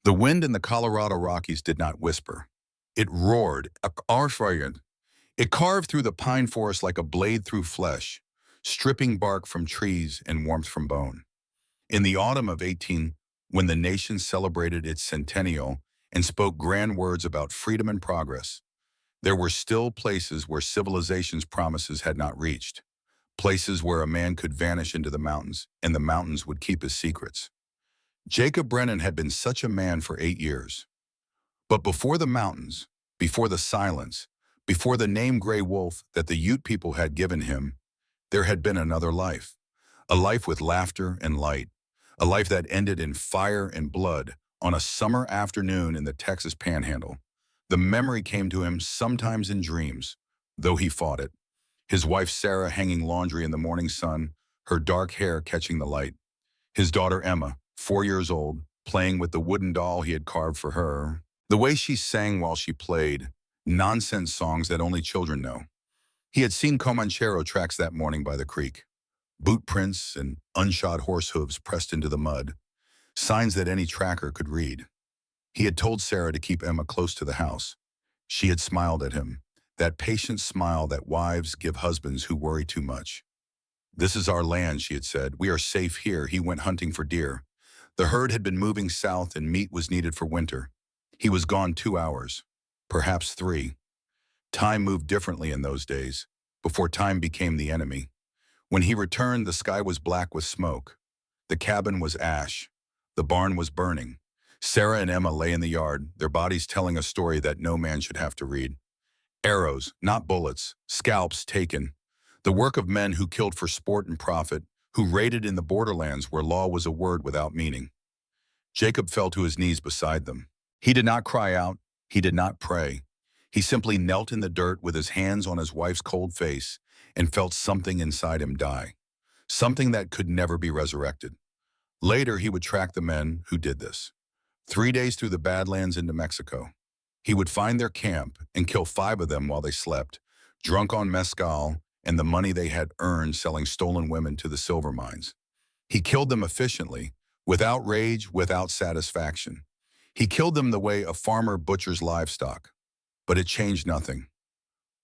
The wind in the Colorado Rockies did not whisper. It roared, it carved through the pine forest like a blade through flesh, stripping bark from trees and warmth from bone. In the autumn of 18, when the nation celebrated its centennial and spoke grand words about freedom and progress, there were still places where civilization's promises had not reached, places where a man could vanish into the mountains and the mountains would keep his secrets. Jacob Brennan had been such a man for 8 years. But before the mountains, before the silence, before the name Gray Wolf that the Ute people had given him, there had been another life, a life with laughter and light, a life that ended in fire and blood on a summer afternoon in the Texas Panhandle. The memory came to him sometimes in dreams, though he fought it. His wife Sarah hanging laundry in the morning sun, her dark hair catching the light. His daughter Emma, 4 years old, playing with the wooden doll he had carved for her. The way she sang while she played, nonsense songs that only children know. He had seen Comanchero tracks that morning by the creek. Boot prints and unshod horse hooves pressed into the mud, signs that any tracker could read. He had told Sarah to keep Emma close to the house. She had smiled at him, that patient smile that wives give husbands who worry too much. "This is our land," she had said. "We are safe here." He went hunting for deer. The herd had been moving south and meat was needed for winter. He was gone 2 hours, perhaps 3. Time moved differently in those days, before time became the enemy. When he returned, the sky was black with smoke. The cabin was ash. The barn was burning. Sarah and Emma lay in the yard, their bodies telling a story that no man should have to read. Arrows, not bullets, scalps taken. The work of men who killed for sport and profit, who raided in the borderlands where law was a word without meaning. Jacob fell to his knees beside them. He did not cry out. He did not pray. He simply knelt in the dirt with his hands on his wife's cold face and felt something inside him die, something that could never be resurrected. Later, he would track the men who did this. 3 days through the Badlands into Mexico. He would find their camp and kill 5 of them while they slept, drunk on mezcal and the money they had earned selling stolen women to the silver mines. He killed them efficiently, without rage, without satisfaction. He killed them the way a farmer butchers livestock. But it changed nothing.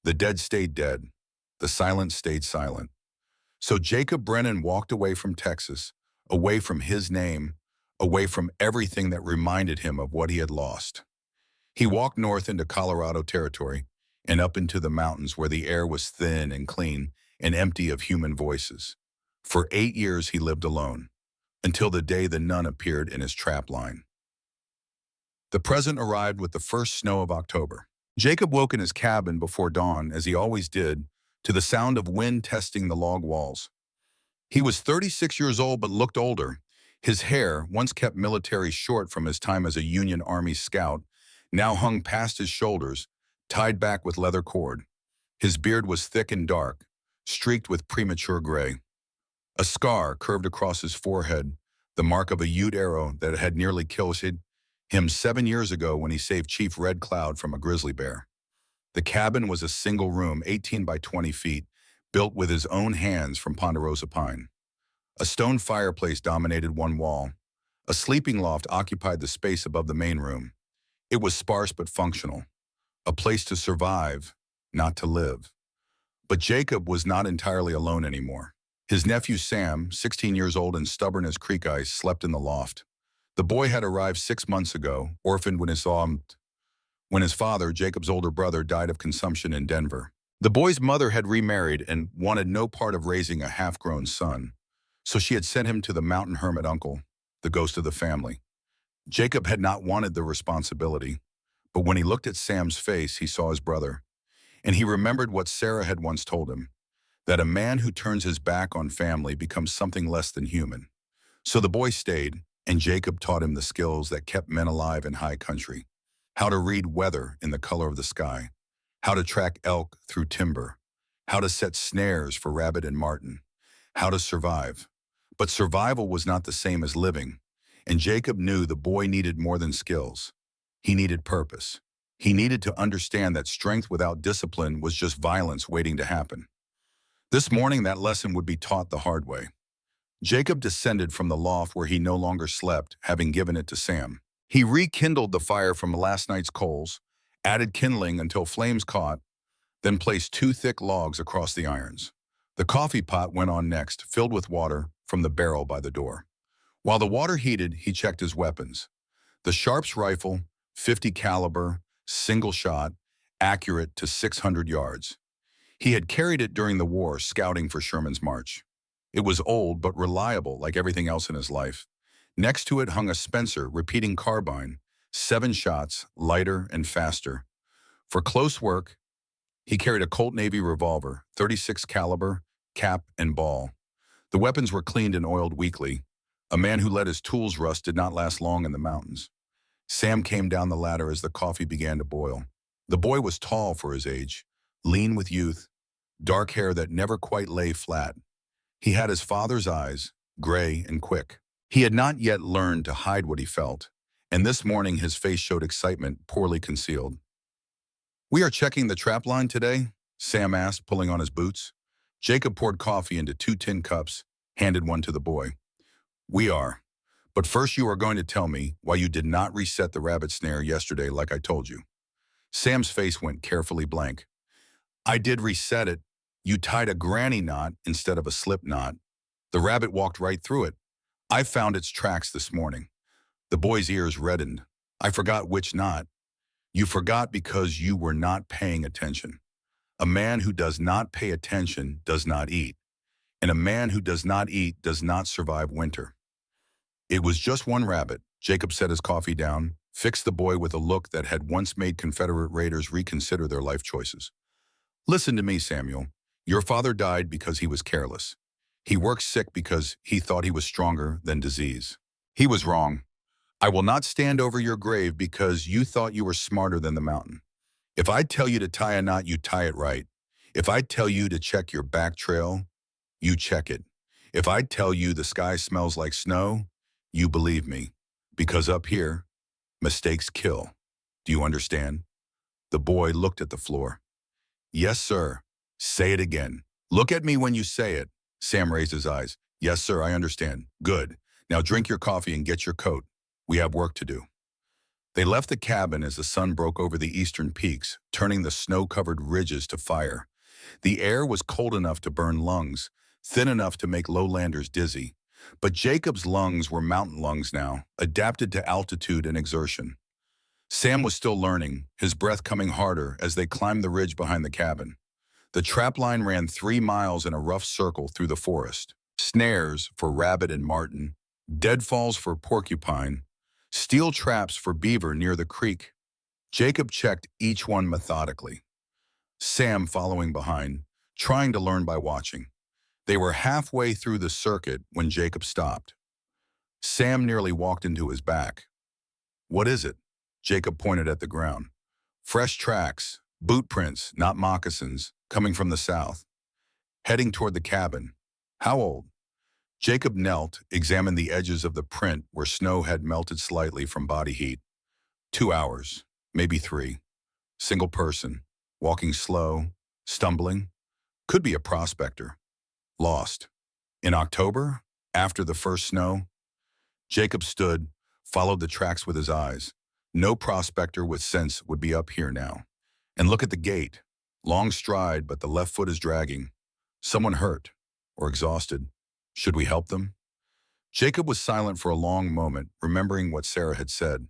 The dead stayed dead. The silent stayed silent. So Jacob Brennan walked away from Texas, away from his name, away from everything that reminded him of what he had lost. He walked north into Colorado territory and up into the mountains where the air was thin and clean and empty of human voices. For 8 years he lived alone, until the day the nun appeared in his trap line. The present arrived with the first snow of October. Jacob woke in his cabin before dawn, as he always did, to the sound of wind testing the log walls. He was 36 years old but looked older. His hair, once kept military short from his time as a Union Army scout, now hung past his shoulders, tied back with leather cord. His beard was thick and dark, streaked with premature gray. A scar curved across his forehead, the mark of a Ute arrow that had nearly killed him 7 years ago when he saved Chief Red Cloud from a grizzly bear. The cabin was a single room, 18 by 20 feet, built with his own hands from ponderosa pine. A stone fireplace dominated one wall. A sleeping loft occupied the space above the main room. It was sparse but functional. A place to survive, not to live. But Jacob was not entirely alone anymore. His nephew Sam, 16 years old and stubborn as creek ice, slept in the loft. The boy had arrived 6 months ago, orphaned when his father, Jacob's older brother, died of consumption in Denver. The boy's mother had remarried and wanted no part of raising a half-grown son, so she had sent him to the mountain hermit uncle, the ghost of the family. Jacob had not wanted the responsibility, but when he looked at Sam's face, he saw his brother, and he remembered what Sarah had once told him, that a man who turns his back on family becomes something less than human. So the boy stayed, and Jacob taught him the skills that kept men alive in high country. How to read weather in the color of the sky, how to track elk through timber, how to set snares for rabbit and marten, how to survive. But survival was not the same as living, and Jacob knew the boy needed more than skills. He needed purpose. He needed to understand that strength without discipline was just violence waiting to happen. This morning, that lesson would be taught the hard way. Jacob descended from the loft where he no longer slept, having given it to Sam. He rekindled the fire from last night's coals, added kindling until flames caught, then placed two thick logs across the irons. The coffee pot went on next, filled with water from the barrel by the door. While the water heated, he checked his weapons. The Sharps rifle, 50 caliber, single shot, accurate to 600 yards. He had carried it during the war, scouting for Sherman's march. It was old but reliable like everything else in his life. Next to it hung a Spencer repeating carbine, 7 shots, lighter and faster. For close work, he carried a Colt Navy revolver, 36 caliber, cap and ball. The weapons were cleaned and oiled weekly. A man who let his tools rust did not last long in the mountains. Sam came down the ladder as the coffee began to boil. The boy was tall for his age, lean with youth, dark hair that never quite lay flat. He had his father's eyes, gray and quick. He had not yet learned to hide what he felt, and this morning his face showed excitement poorly concealed. "We are checking the trap line today?" Sam asked, pulling on his boots. Jacob poured coffee into 2 tin cups, handed one to the boy. "We are. But first you are going to tell me why you did not reset the rabbit snare yesterday like I told you." Sam's face went carefully blank. "I did reset it. You tied a granny knot instead of a slip knot. The rabbit walked right through it. I found its tracks this morning." The boy's ears reddened. "I forgot which knot." "You forgot because you were not paying attention. A man who does not pay attention does not eat, and a man who does not eat does not survive winter." "It was just one rabbit." Jacob set his coffee down, fixed the boy with a look that had once made Confederate raiders reconsider their life choices. "Listen to me, Samuel. Your father died because he was careless. He worked sick because he thought he was stronger than disease. He was wrong. I will not stand over your grave because you thought you were smarter than the mountain. If I tell you to tie a knot, you tie it right. If I tell you to check your back trail, you check it. If I tell you the sky smells like snow, you believe me. Because up here, mistakes kill. Do you understand?" The boy looked at the floor. "Yes, sir." "Say it again. Look at me when you say it." Sam raised his eyes. "Yes, sir, I understand." "Good. Now drink your coffee and get your coat. We have work to do." They left the cabin as the sun broke over the eastern peaks, turning the snow-covered ridges to fire. The air was cold enough to burn lungs, thin enough to make lowlanders dizzy. But Jacob's lungs were mountain lungs now, adapted to altitude and exertion. Sam was still learning, his breath coming harder as they climbed the ridge behind the cabin. The trap line ran 3 miles in a rough circle through the forest. Snares for rabbit and marten, deadfalls for porcupine, steel traps for beaver near the creek. Jacob checked each one methodically, Sam following behind, trying to learn by watching. They were halfway through the circuit when Jacob stopped. Sam nearly walked into his back. "What is it?" Jacob pointed at the ground. "Fresh tracks, boot prints, not moccasins, coming from the south. Heading toward the cabin." "How old?" Jacob knelt, examined the edges of the print where snow had melted slightly from body heat. 2 hours, maybe 3. Single person, walking slow, stumbling. Could be a prospector. Lost. In October, after the first snow. Jacob stood, followed the tracks with his eyes. No prospector with sense would be up here now. And look at the gait. Long stride, but the left foot is dragging. Someone hurt or exhausted. Should we help them? Jacob was silent for a long moment, remembering what Sarah had said.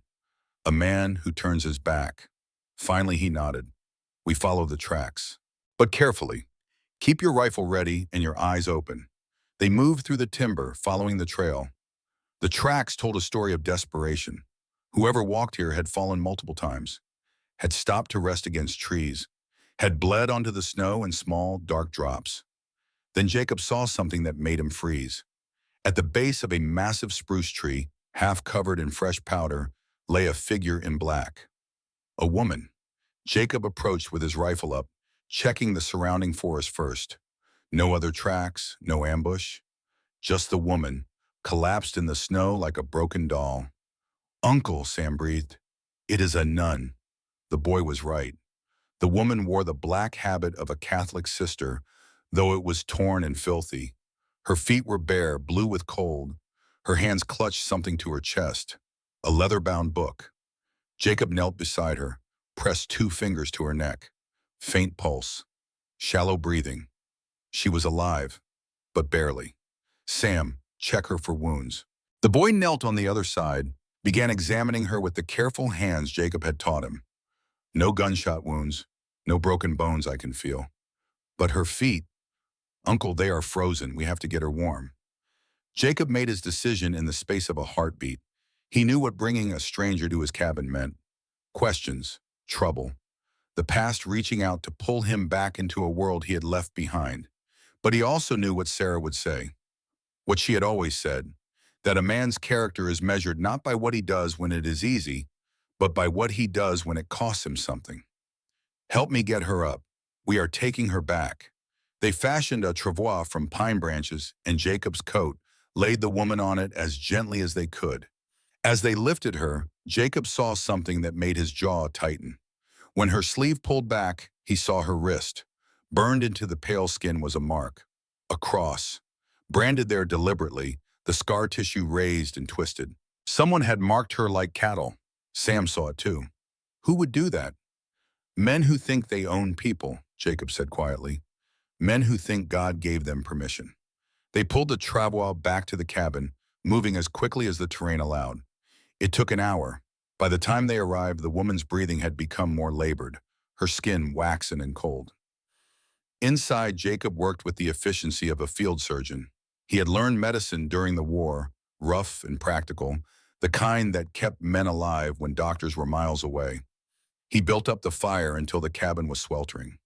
A man who turns his back. Finally, he nodded. "We follow the tracks. But carefully. Keep your rifle ready and your eyes open." They moved through the timber, following the trail. The tracks told a story of desperation. Whoever walked here had fallen multiple times, had stopped to rest against trees, had bled onto the snow in small, dark drops. Then Jacob saw something that made him freeze. At the base of a massive spruce tree, half covered in fresh powder, lay a figure in black. A woman. Jacob approached with his rifle up, checking the surrounding forest first. No other tracks, no ambush. Just the woman, collapsed in the snow like a broken doll. "Uncle," Sam breathed. "It is a nun." The boy was right. The woman wore the black habit of a Catholic sister, though it was torn and filthy. Her feet were bare, blue with cold. Her hands clutched something to her chest. a leather-bound book. Jacob knelt beside her, pressed 2 fingers to her neck. Faint pulse, shallow breathing. She was alive, but barely. Sam, check her for wounds. The boy knelt on the other side, began examining her with the careful hands Jacob had taught him. No gunshot wounds, no broken bones I can feel. But her feet, Uncle, they are frozen. We have to get her warm. Jacob made his decision in the space of a heartbeat. He knew what bringing a stranger to his cabin meant. Questions, trouble, the past reaching out to pull him back into a world he had left behind. But he also knew what Sarah would say, what she had always said, that a man's character is measured not by what he does when it is easy, but by what he does when it costs him something. Help me get her up. We are taking her back. They fashioned a travois from pine branches, and Jacob's coat laid the woman on it as gently as they could. As they lifted her, Jacob saw something that made his jaw tighten. When her sleeve pulled back, he saw her wrist. Burned into the pale skin was a mark, a cross. Branded there deliberately, the scar tissue raised and twisted. Someone had marked her like cattle. Sam saw it too. Who would do that? Men who think they own people, Jacob said quietly. Men who think God gave them permission. They pulled the travois back to the cabin, moving as quickly as the terrain allowed. It took an hour. By the time they arrived, the woman's breathing had become more labored, her skin waxen and cold. Inside, Jacob worked with the efficiency of a field surgeon. He had learned medicine during the war, rough and practical, the kind that kept men alive when doctors were miles away. He built up the fire until the cabin was sweltering.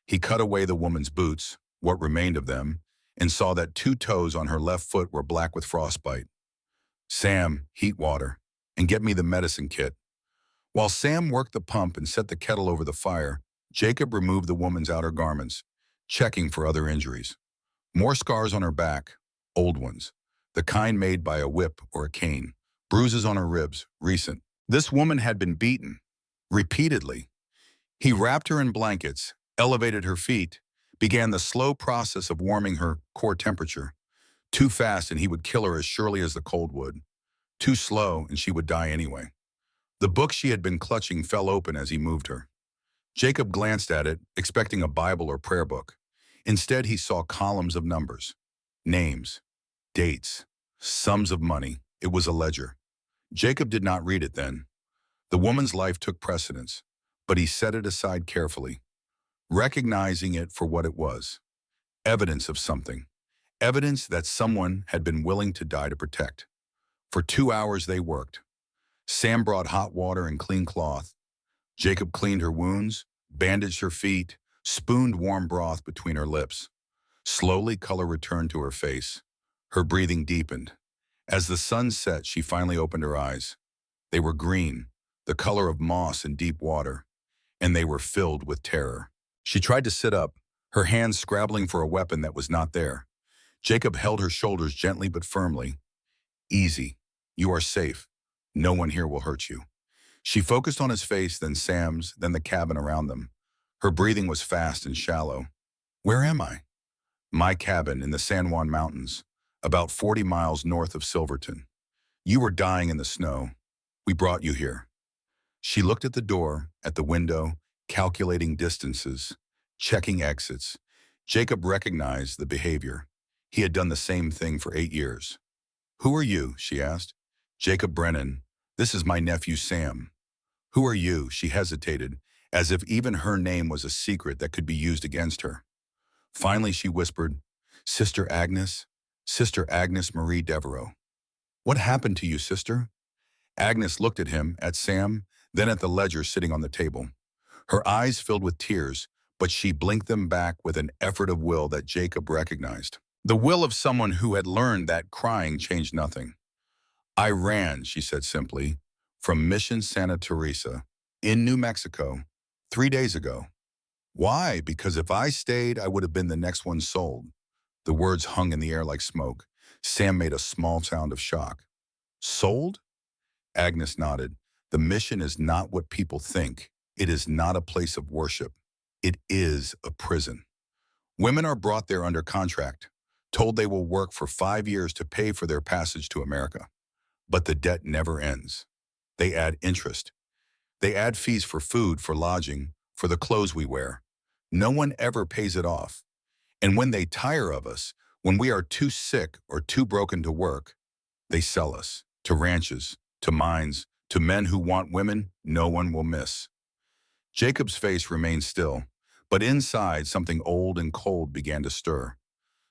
He cut away the woman's boots, what remained of them, and saw that 2 toes on her left foot were black with frostbite. Sam, heat water, and get me the medicine kit. While Sam worked the pump and set the kettle over the fire, Jacob removed the woman's outer garments, checking for other injuries. More scars on her back, old ones, the kind made by a whip or a cane. Bruises on her ribs, recent. This woman had been beaten, repeatedly. He wrapped her in blankets, elevated her feet, began the slow process of warming her core temperature. Too fast and he would kill her as surely as the cold would. Too slow and she would die anyway. The book she had been clutching fell open as he moved her. Jacob glanced at it, expecting a Bible or prayer book. Instead, he saw columns of numbers, names, dates, sums of money. It was a ledger. Jacob did not read it then. The woman's life took precedence, but he set it aside carefully, recognizing it for what it was. Evidence of something. Evidence that someone had been willing to die to protect. For 2 hours they worked. Sam brought hot water and clean cloth. Jacob cleaned her wounds, bandaged her feet, spooned warm broth between her lips. Slowly, color returned to her face. Her breathing deepened. As the sun set, she finally opened her eyes. They were green, the color of moss in deep water, and they were filled with terror. She tried to sit up, her hands scrabbling for a weapon that was not there. Jacob held her shoulders gently but firmly. Easy. You are safe. No one here will hurt you. She focused on his face, then Sam's, then the cabin around them. Her breathing was fast and shallow. Where am I? My cabin in the San Juan Mountains, about 40 miles north of Silverton. You were dying in the snow. We brought you here. She looked at the door, at the window, calculating distances, checking exits. Jacob recognized the behavior. He had done the same thing for 8 years. Who are you? She asked. Jacob Brennan. This is my nephew Sam. Who are you? She hesitated, as if even her name was a secret that could be used against her. Finally, she whispered, Sister Agnes Marie Devereaux. What happened to you, sister? Agnes looked at him, at Sam, then at the ledger sitting on the table. Her eyes filled with tears, but she blinked them back with an effort of will that Jacob recognized. The will of someone who had learned that crying changed nothing. I ran, she said simply, from Mission Santa Teresa, in New Mexico, 3 days ago. Why? Because if I stayed, I would have been the next one sold. The words hung in the air like smoke. Sam made a small sound of shock. Sold? Agnes nodded. The mission is not what people think. It is not a place of worship. It is a prison. Women are brought there under contract, told they will work for 5 years to pay for their passage to America. But the debt never ends. They add interest. They add fees for food, for lodging, for the clothes we wear. No one ever pays it off. And when they tire of us, when we are too sick or too broken to work, they sell us to ranches, to mines, to men who want women no one will miss. Jacob's face remained still, but inside something old and cold began to stir.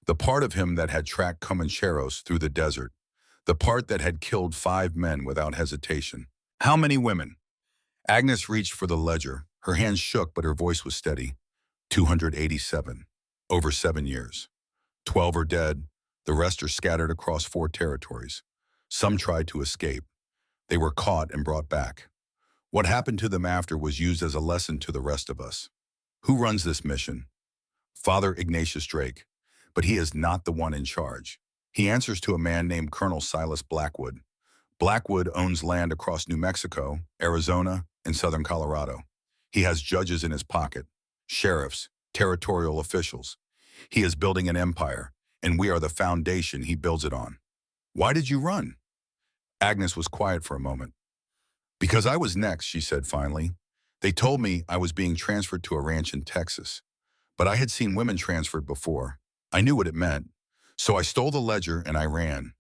The part of him that had tracked Comancheros through the desert, the part that had killed 5 men without hesitation. How many women? Agnes reached for the ledger. Her hands shook, but her voice was steady. 287. Over 7 years. 12 are dead. The rest are scattered across 4 territories. Some tried to escape. They were caught and brought back. What happened to them after was used as a lesson to the rest of us. Who runs this mission? Father Ignatius Drake, but he is not the one in charge. He answers to a man named Colonel Silas Blackwood. Blackwood owns land across New Mexico, Arizona, and southern Colorado. He has judges in his pocket, sheriffs, territorial officials. He is building an empire, and we are the foundation he builds it on. Why did you run? Agnes was quiet for a moment. Because I was next, she said finally. They told me I was being transferred to a ranch in Texas, but I had seen women transferred before. I knew what it meant. So I stole the ledger and I ran.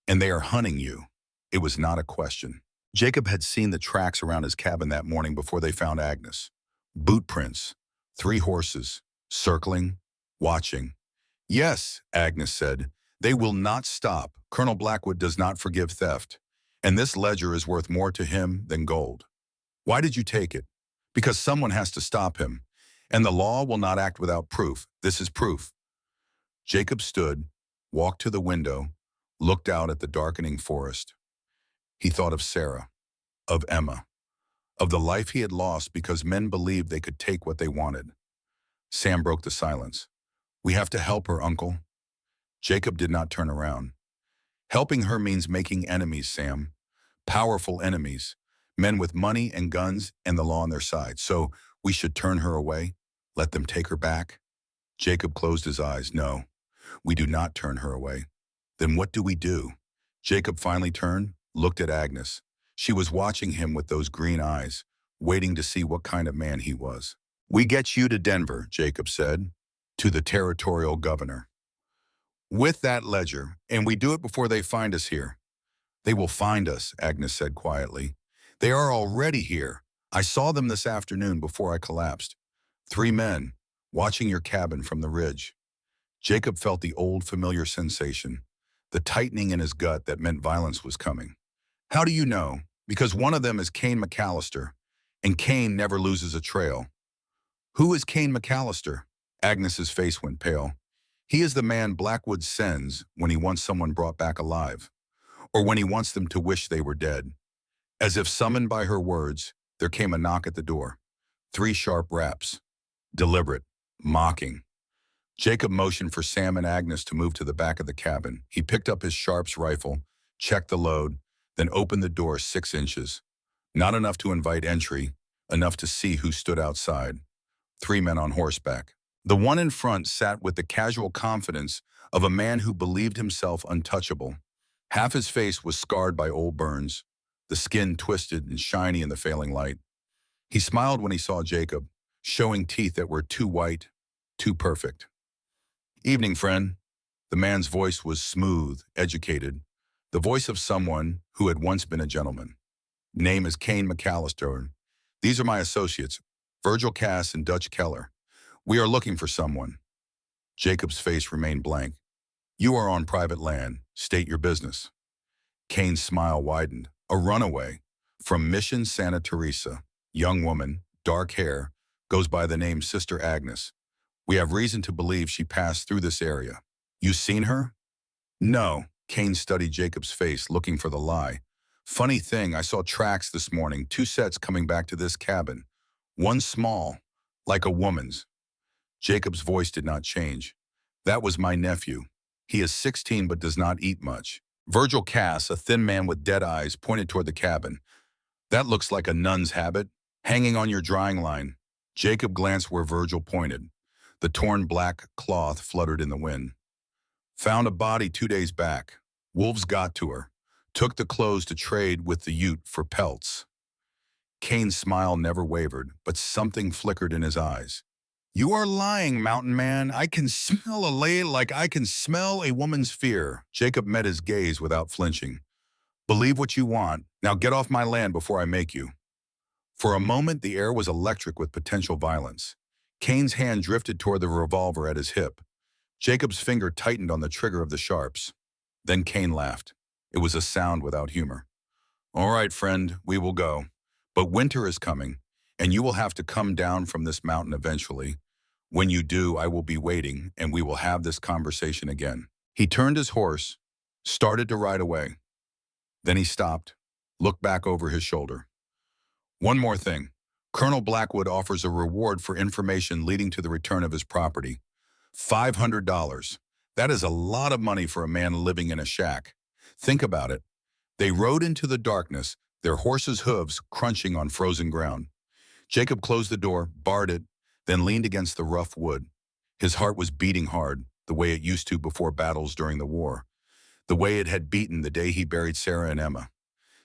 And they are hunting you. It was not a question. Jacob had seen the tracks around his cabin that morning before they found Agnes. Boot prints, 3 horses, circling, watching. Yes, Agnes said, they will not stop. Colonel Blackwood does not forgive theft. And this ledger is worth more to him than gold. Why did you take it? Because someone has to stop him. And the law will not act without proof. This is proof. Jacob stood, walked to the window, looked out at the darkening forest. He thought of Sarah, of Emma, of the life he had lost because men believed they could take what they wanted. Sam broke the silence. We have to help her, Uncle. Jacob did not turn around. Helping her means making enemies, Sam. Powerful enemies. Men with money and guns and the law on their side. So we should turn her away? Let them take her back? Jacob closed his eyes. No, we do not turn her away. Then what do we do? Jacob finally turned, looked at Agnes. She was watching him with those green eyes, waiting to see what kind of man he was. We get you to Denver, Jacob said, to the territorial governor. With that ledger, and we do it before they find us here. They will find us, Agnes said quietly. They are already here. I saw them this afternoon before I collapsed. 3 men, watching your cabin from the ridge. Jacob felt the old familiar sensation, the tightening in his gut that meant violence was coming. How do you know? Because one of them is Cain McAllister, and Cain never loses a trail. Who is Cain McAllister? Agnes's face went pale. He is the man Blackwood sends when he wants someone brought back alive, or when he wants them to wish they were dead. As if summoned by her words, there came a knock at the door. 3 sharp raps. Deliberate, mocking. Jacob motioned for Sam and Agnes to move to the back of the cabin. He picked up his Sharps rifle, checked the load, then opened the door 6 inches. Not enough to invite entry, enough to see who stood outside. 3 men on horseback. The one in front sat with the casual confidence of a man who believed himself untouchable. Half his face was scarred by old burns, the skin twisted and shiny in the failing light. He smiled when he saw Jacob, showing teeth that were too white, too perfect. Evening, friend. The man's voice was smooth, educated, the voice of someone who had once been a gentleman. Name is Cain McAllister. These are my associates, Virgil Cass and Dutch Keller. We are looking for someone. Jacob's face remained blank. You are on private land. State your business. Cain's smile widened. A runaway from Mission Santa Teresa, young woman, dark hair, goes by the name Sister Agnes. We have reason to believe she passed through this area. You seen her? No. Cain studied Jacob's face, looking for the lie. Funny thing, I saw tracks this morning, 2 sets coming back to this cabin. One small, like a woman's. Jacob's voice did not change. That was my nephew. He is 16 but does not eat much. Virgil Cass, a thin man with dead eyes, pointed toward the cabin. That looks like a nun's habit, hanging on your drying line. Jacob glanced where Virgil pointed. The torn black cloth fluttered in the wind. Found a body 2 days back. Wolves got to her. took the clothes to trade with the Ute for pelts. Kane's smile never wavered, but something flickered in his eyes. You are lying, mountain man. I can smell a lay like I can smell a woman's fear. Jacob met his gaze without flinching. Believe what you want. Now get off my land before I make you. For a moment, the air was electric with potential violence. Kane's hand drifted toward the revolver at his hip. Jacob's finger tightened on the trigger of the sharps. Then Kane laughed. It was a sound without humor. All right, friend, we will go. But winter is coming, and you will have to come down from this mountain eventually. When you do, I will be waiting, and we will have this conversation again. He turned his horse, started to ride away. Then he stopped, looked back over his shoulder. One more thing. Colonel Blackwood offers a reward for information leading to the return of his property. $500. That is a lot of money for a man living in a shack. Think about it. They rode into the darkness, their horses' hooves crunching on frozen ground. Jacob closed the door, barred it, then leaned against the rough wood. His heart was beating hard, the way it used to before battles during the war, the way it had beaten the day he buried Sarah and Emma.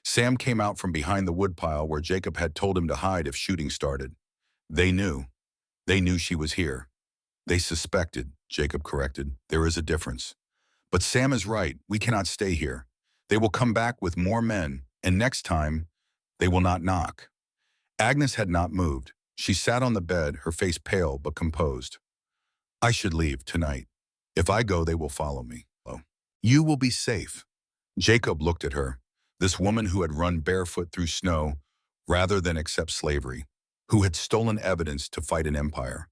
Sam came out from behind the woodpile where Jacob had told him to hide if shooting started. They knew. They knew she was here. They suspected, Jacob corrected. There is a difference. But Sam is right. We cannot stay here. They will come back with more men, and next time, they will not knock. Agnes had not moved. She sat on the bed, her face pale but composed. I should leave tonight. If I go, they will follow me. Oh. You will be safe. Jacob looked at her, this woman who had run barefoot through snow rather than accept slavery, who had stolen evidence to fight an empire,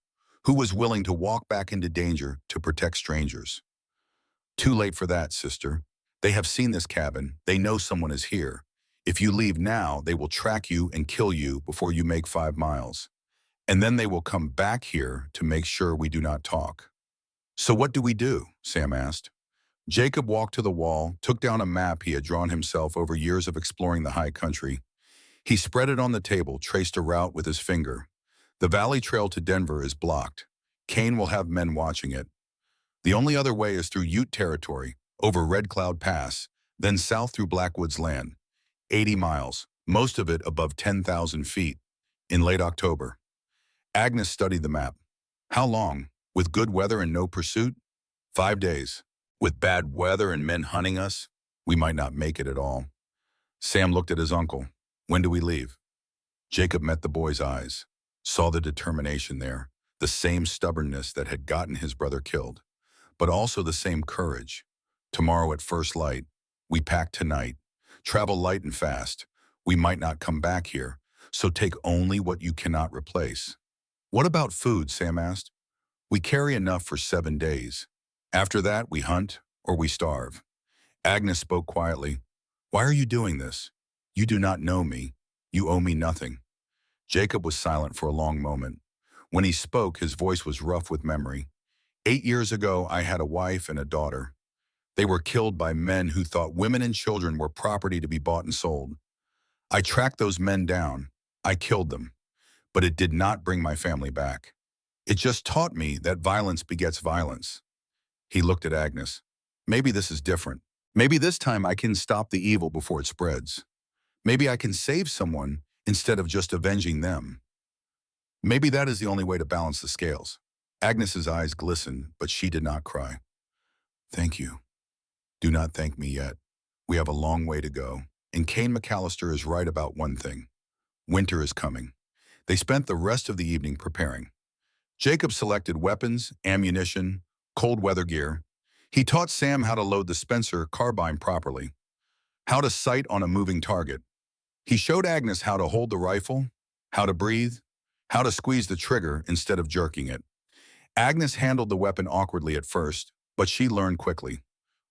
who was willing to walk back into danger to protect strangers. Too late for that, sister. They have seen this cabin. They know someone is here. If you leave now, they will track you and kill you before you make 5 miles. And then they will come back here to make sure we do not talk. So what do we do? Sam asked. Jacob walked to the wall, took down a map he had drawn himself over years of exploring the high country. He spread it on the table, traced a route with his finger. The valley trail to Denver is blocked. Kane will have men watching it. The only other way is through Ute territory, over Red Cloud Pass, then south through Blackwood's land. 80 miles, most of it above 10,000 feet, in late October. Agnes studied the map. How long? With good weather and no pursuit? 5 days. With bad weather and men hunting us, we might not make it at all. Sam looked at his uncle. When do we leave? Jacob met the boy's eyes, saw the determination there, the same stubbornness that had gotten his brother killed, but also the same courage. Tomorrow at first light, we pack tonight. Travel light and fast. We might not come back here, so take only what you cannot replace. What about food? Sam asked. We carry enough for 7 days. After that, we hunt or we starve. Agnes spoke quietly. Why are you doing this? You do not know me. You owe me nothing. Jacob was silent for a long moment. When he spoke, his voice was rough with memory. 8 years ago, I had a wife and a daughter. They were killed by men who thought women and children were property to be bought and sold. I tracked those men down. I killed them. But it did not bring my family back. It just taught me that violence begets violence. He looked at Agnes. Maybe this is different. Maybe this time I can stop the evil before it spreads. Maybe I can save someone instead of just avenging them. Maybe that is the only way to balance the scales. Agnes's eyes glistened, but she did not cry. Thank you. Do not thank me yet. We have a long way to go. And Kane McAllister is right about one thing. Winter is coming. They spent the rest of the evening preparing. Jacob selected weapons, ammunition, cold weather gear. He taught Sam how to load the Spencer carbine properly, how to sight on a moving target. He showed Agnes how to hold the rifle, how to breathe, how to squeeze the trigger instead of jerking it. Agnes handled the weapon awkwardly at first, but she learned quickly.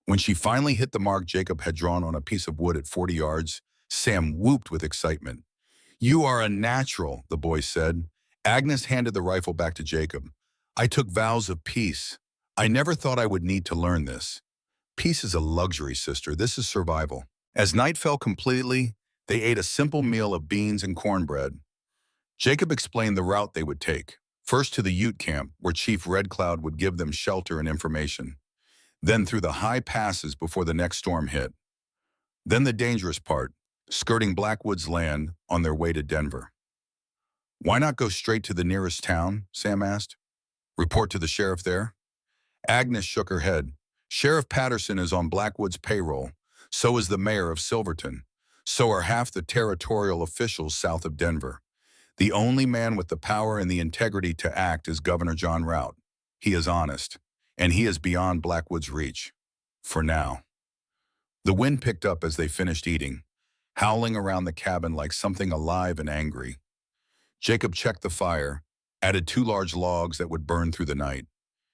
When she finally hit the mark Jacob had drawn on a piece of wood at 40 yards, Sam whooped with excitement. You are a natural, the boy said. Agnes handed the rifle back to Jacob. I took vows of peace. I never thought I would need to learn this. Peace is a luxury, sister. This is survival. As night fell completely, they ate a simple meal of beans and cornbread. Jacob explained the route they would take. First to the Ute camp, where Chief Red Cloud would give them shelter and information. Then through the high passes before the next storm hit. Then the dangerous part, skirting Blackwood's land on their way to Denver. Why not go straight to the nearest town? Sam asked. Report to the sheriff there? Agnes shook her head. Sheriff Patterson is on Blackwood's payroll. So is the mayor of Silverton. So are half the territorial officials south of Denver. The only man with the power and the integrity to act is Governor John Rout. He is honest, and he is beyond Blackwood's reach. For now. The wind picked up as they finished eating, howling around the cabin like something alive and angry. Jacob checked the fire, added 2 large logs that would burn through the night.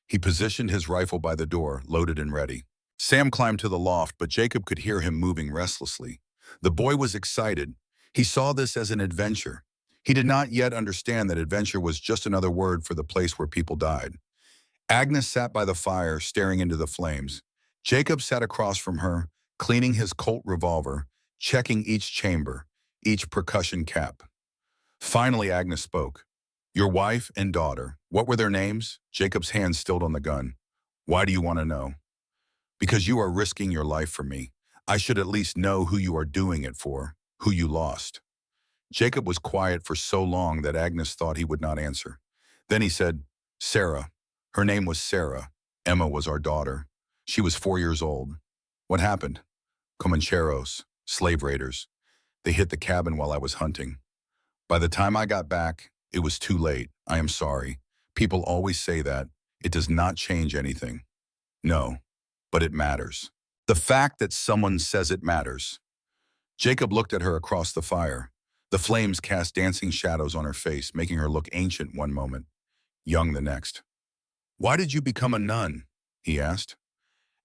He positioned his rifle by the door, loaded and ready. Sam climbed to the loft, but Jacob could hear him moving restlessly. The boy was excited. He saw this as an adventure. He did not yet understand that adventure was just another word for the place where people died. Agnes sat by the fire, staring into the flames. Jacob sat across from her, cleaning his Colt revolver, checking each chamber, each percussion cap. Finally, Agnes spoke. Your wife and daughter, what were their names? Jacob's hand stilled on the gun. Why do you want to know? Because you are risking your life for me. I should at least know who you are doing it for, who you lost. Jacob was quiet for so long that Agnes thought he would not answer. Then he said, Sarah. Her name was Sarah. Emma was our daughter. She was 4 years old. What happened? Comancheros, slave raiders. They hit the cabin while I was hunting. By the time I got back, it was too late. I am sorry. People always say that. It does not change anything. No, but it matters. The fact that someone says it matters. Jacob looked at her across the fire. The flames cast dancing shadows on her face, making her look ancient one moment, young the next. Why did you become a nun? He asked.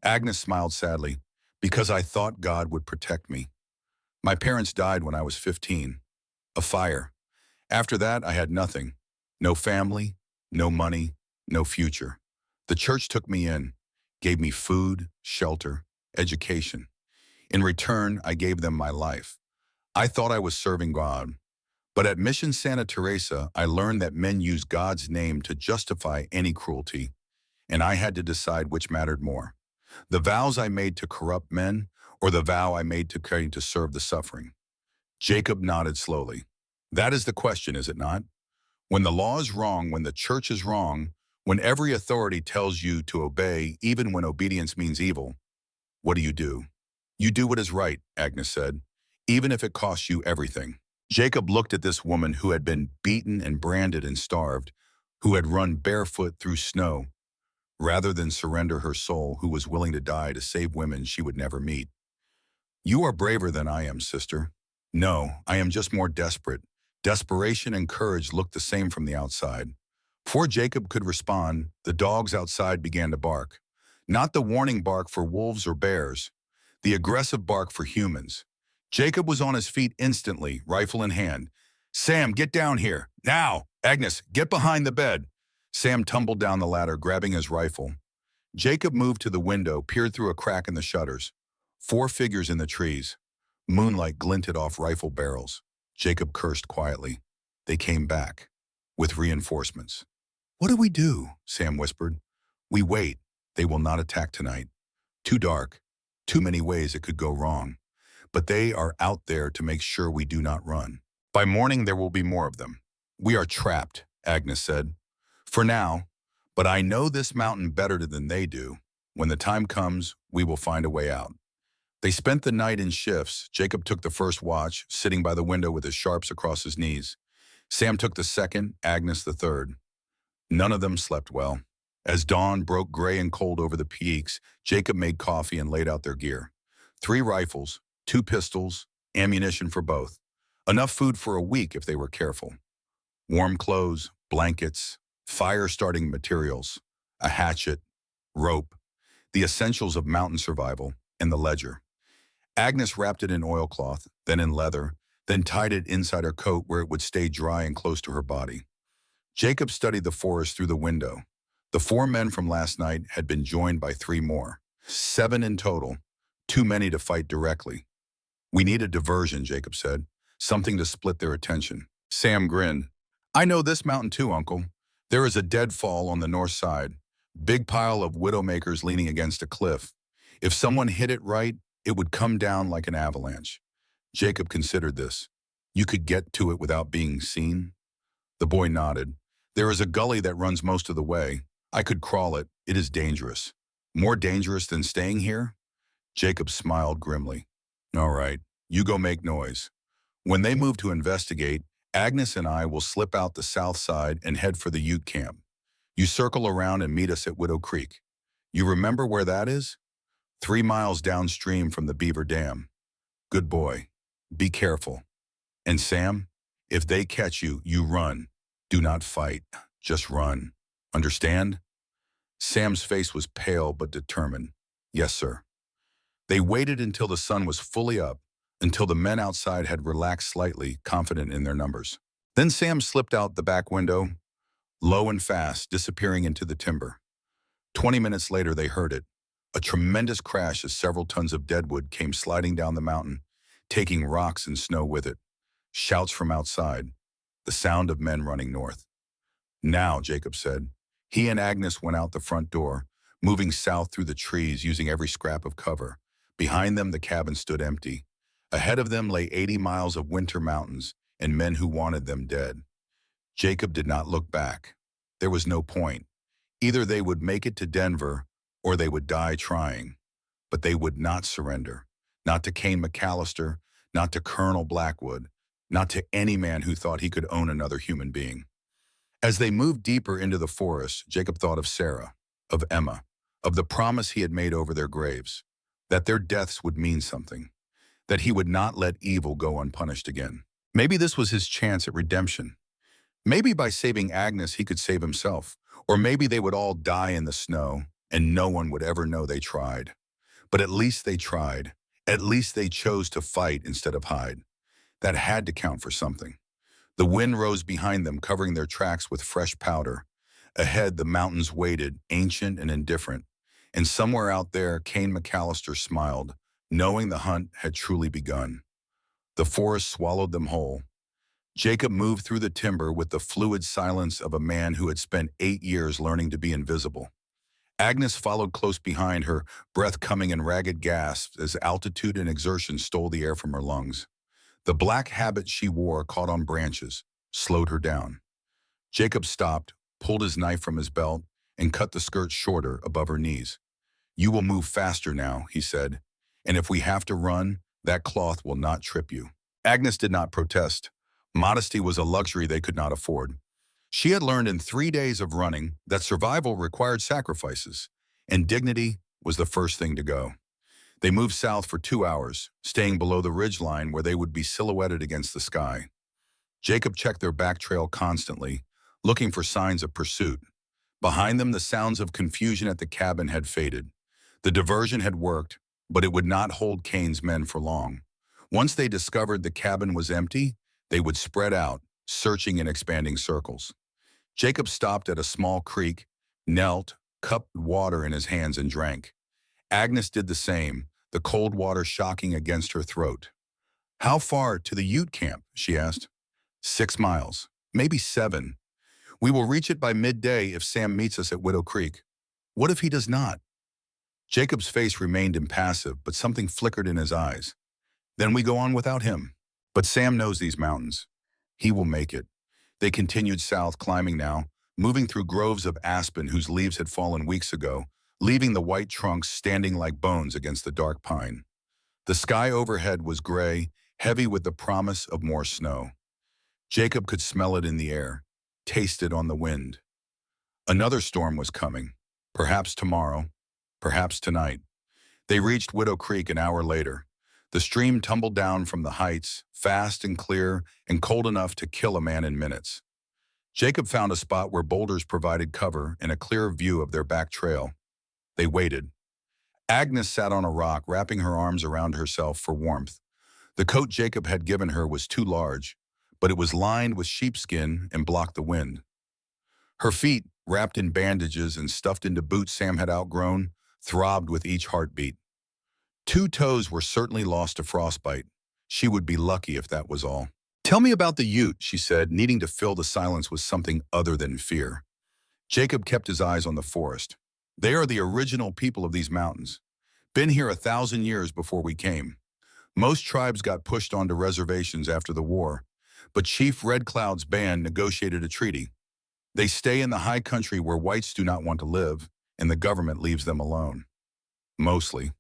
Agnes smiled sadly. Because I thought God would protect me. My parents died when I was 15. A fire. After that, I had nothing. No family, no money, no future. The church took me in, gave me food, shelter, education. In return, I gave them my life. I thought I was serving God. But at Mission Santa Teresa, I learned that men use God's name to justify any cruelty, and I had to decide which mattered more. The vows I made to corrupt men, or the vow I made to serve the suffering. Jacob nodded slowly. That is the question, is it not? When the law is wrong, when the church is wrong, when every authority tells you to obey, even when obedience means evil, what do? You do what is right, Agnes said, even if it costs you everything. Jacob looked at this woman who had been beaten and branded and starved, who had run barefoot through snow, rather than surrender her soul, who was willing to die to save women she would never meet. You are braver than I am, sister. No, I am just more desperate. Desperation and courage looked the same from the outside. Before Jacob could respond, the dogs outside began to bark. Not the warning bark for wolves or bears, the aggressive bark for humans. Jacob was on his feet instantly, rifle in hand. Sam, get down here. Now! Agnes, get behind the bed. Sam tumbled down the ladder, grabbing his rifle. Jacob moved to the window, peered through a crack in the shutters. 4 figures in the trees. Moonlight glinted off rifle barrels. Jacob cursed quietly. They came back, with reinforcements. What do we do? Sam whispered. We wait. They will not attack tonight. Too dark. Too many ways it could go wrong. But they are out there to make sure we do not run. By morning, there will be more of them. We are trapped, Agnes said. For now, but I know this mountain better than they do. When the time comes, we will find a way out. They spent the night in shifts. Jacob took the first watch, sitting by the window with his sharps across his knees. Sam took the second, Agnes the third. None of them slept well. As dawn broke gray and cold over the peaks, Jacob made coffee and laid out their gear. 3 rifles, 2 pistols, ammunition for both. Enough food for a week if they were careful. Warm clothes, blankets, fire-starting materials, a hatchet, rope, the essentials of mountain survival, and the ledger. Agnes wrapped it in oilcloth, then in leather, then tied it inside her coat where it would stay dry and close to her body. Jacob studied the forest through the window. The 4 men from last night had been joined by 3 more. 7 in total, too many to fight directly. We need a diversion, Jacob said, something to split their attention. Sam grinned. I know this mountain too, Uncle. There is a deadfall on the north side. Big pile of widowmakers leaning against a cliff. If someone hit it right, It would come down like an avalanche. Jacob considered this. You could get to it without being seen? The boy nodded. There is a gully that runs most of the way. I could crawl it. It is dangerous. More dangerous than staying here? Jacob smiled grimly. All right, you go make noise. When they move to investigate, Agnes and I will slip out the south side and head for the Ute camp. You circle around and meet us at Widow Creek. You remember where that is? 3 miles downstream from the Beaver Dam. Good boy. Be careful. And Sam, if they catch you, you run. Do not fight. Just run. Understand? Sam's face was pale but determined. Yes, sir. They waited until the sun was fully up, until the men outside had relaxed slightly, confident in their numbers. Then Sam slipped out the back window, low and fast, disappearing into the timber. 20 minutes later, they heard it. A tremendous crash as several tons of deadwood came sliding down the mountain, taking rocks and snow with it. Shouts from outside, the sound of men running north. Now, Jacob said. He and Agnes went out the front door, moving south through the trees using every scrap of cover. Behind them, the cabin stood empty. Ahead of them lay 80 miles of winter mountains and men who wanted them dead. Jacob did not look back. There was no point. Either they would make it to Denver or they would die trying. But they would not surrender. Not to Cain McAllister, not to Colonel Blackwood, not to any man who thought he could own another human being. As they moved deeper into the forest, Jacob thought of Sarah, of Emma, of the promise he had made over their graves, that their deaths would mean something, that he would not let evil go unpunished again. Maybe this was his chance at redemption. Maybe by saving Agnes he could save himself, or maybe they would all die in the snow and no one would ever know they tried. But at least they tried. At least they chose to fight instead of hide. That had to count for something. The wind rose behind them, covering their tracks with fresh powder. Ahead, the mountains waited, ancient and indifferent. And somewhere out there, Cain McAllister smiled, knowing the hunt had truly begun. The forest swallowed them whole. Jacob moved through the timber with the fluid silence of a man who had spent 8 years learning to be invisible. Agnes followed close behind, her breath coming in ragged gasps as altitude and exertion stole the air from her lungs. The black habit she wore caught on branches, slowed her down. Jacob stopped, pulled his knife from his belt, and cut the skirt shorter above her knees. You will move faster now, he said, and if we have to run, that cloth will not trip you. Agnes did not protest. Modesty was a luxury they could not afford. She had learned in 3 days of running that survival required sacrifices, and dignity was the first thing to go. They moved south for 2 hours, staying below the ridgeline where they would be silhouetted against the sky. Jacob checked their back trail constantly, looking for signs of pursuit. Behind them, the sounds of confusion at the cabin had faded. The diversion had worked, but it would not hold Cain's men for long. Once they discovered the cabin was empty, they would spread out, searching in expanding circles. Jacob stopped at a small creek, knelt, cupped water in his hands and drank. Agnes did the same, the cold water shocking against her throat. How far to the Ute camp? She asked. 6 miles, maybe 7. We will reach it by midday if Sam meets us at Widow Creek. What if he does not? Jacob's face remained impassive, but something flickered in his eyes. Then we go on without him. But Sam knows these mountains. He will make it. They continued south, climbing now, moving through groves of aspen whose leaves had fallen weeks ago, leaving the white trunks standing like bones against the dark pine. The sky overhead was gray, heavy with the promise of more snow. Jacob could smell it in the air, taste it on the wind. Another storm was coming, perhaps tomorrow, perhaps tonight. They reached Widow Creek an hour later. The stream tumbled down from the heights, fast and clear and cold enough to kill a man in minutes. Jacob found a spot where boulders provided cover and a clear view of their back trail. They waited. Agnes sat on a rock, wrapping her arms around herself for warmth. The coat Jacob had given her was too large, but it was lined with sheepskin and blocked the wind. Her feet, wrapped in bandages and stuffed into boots Sam had outgrown, throbbed with each heartbeat. 2 toes were certainly lost to frostbite. She would be lucky if that was all. Tell me about the Ute, she said, needing to fill the silence with something other than fear. Jacob kept his eyes on the forest. They are the original people of these mountains. Been here 1,000 years before we came. Most tribes got pushed onto reservations after the war, but Chief Red Cloud's band negotiated a treaty. They stay in the high country where whites do not want to live, and the government leaves them alone. Mostly.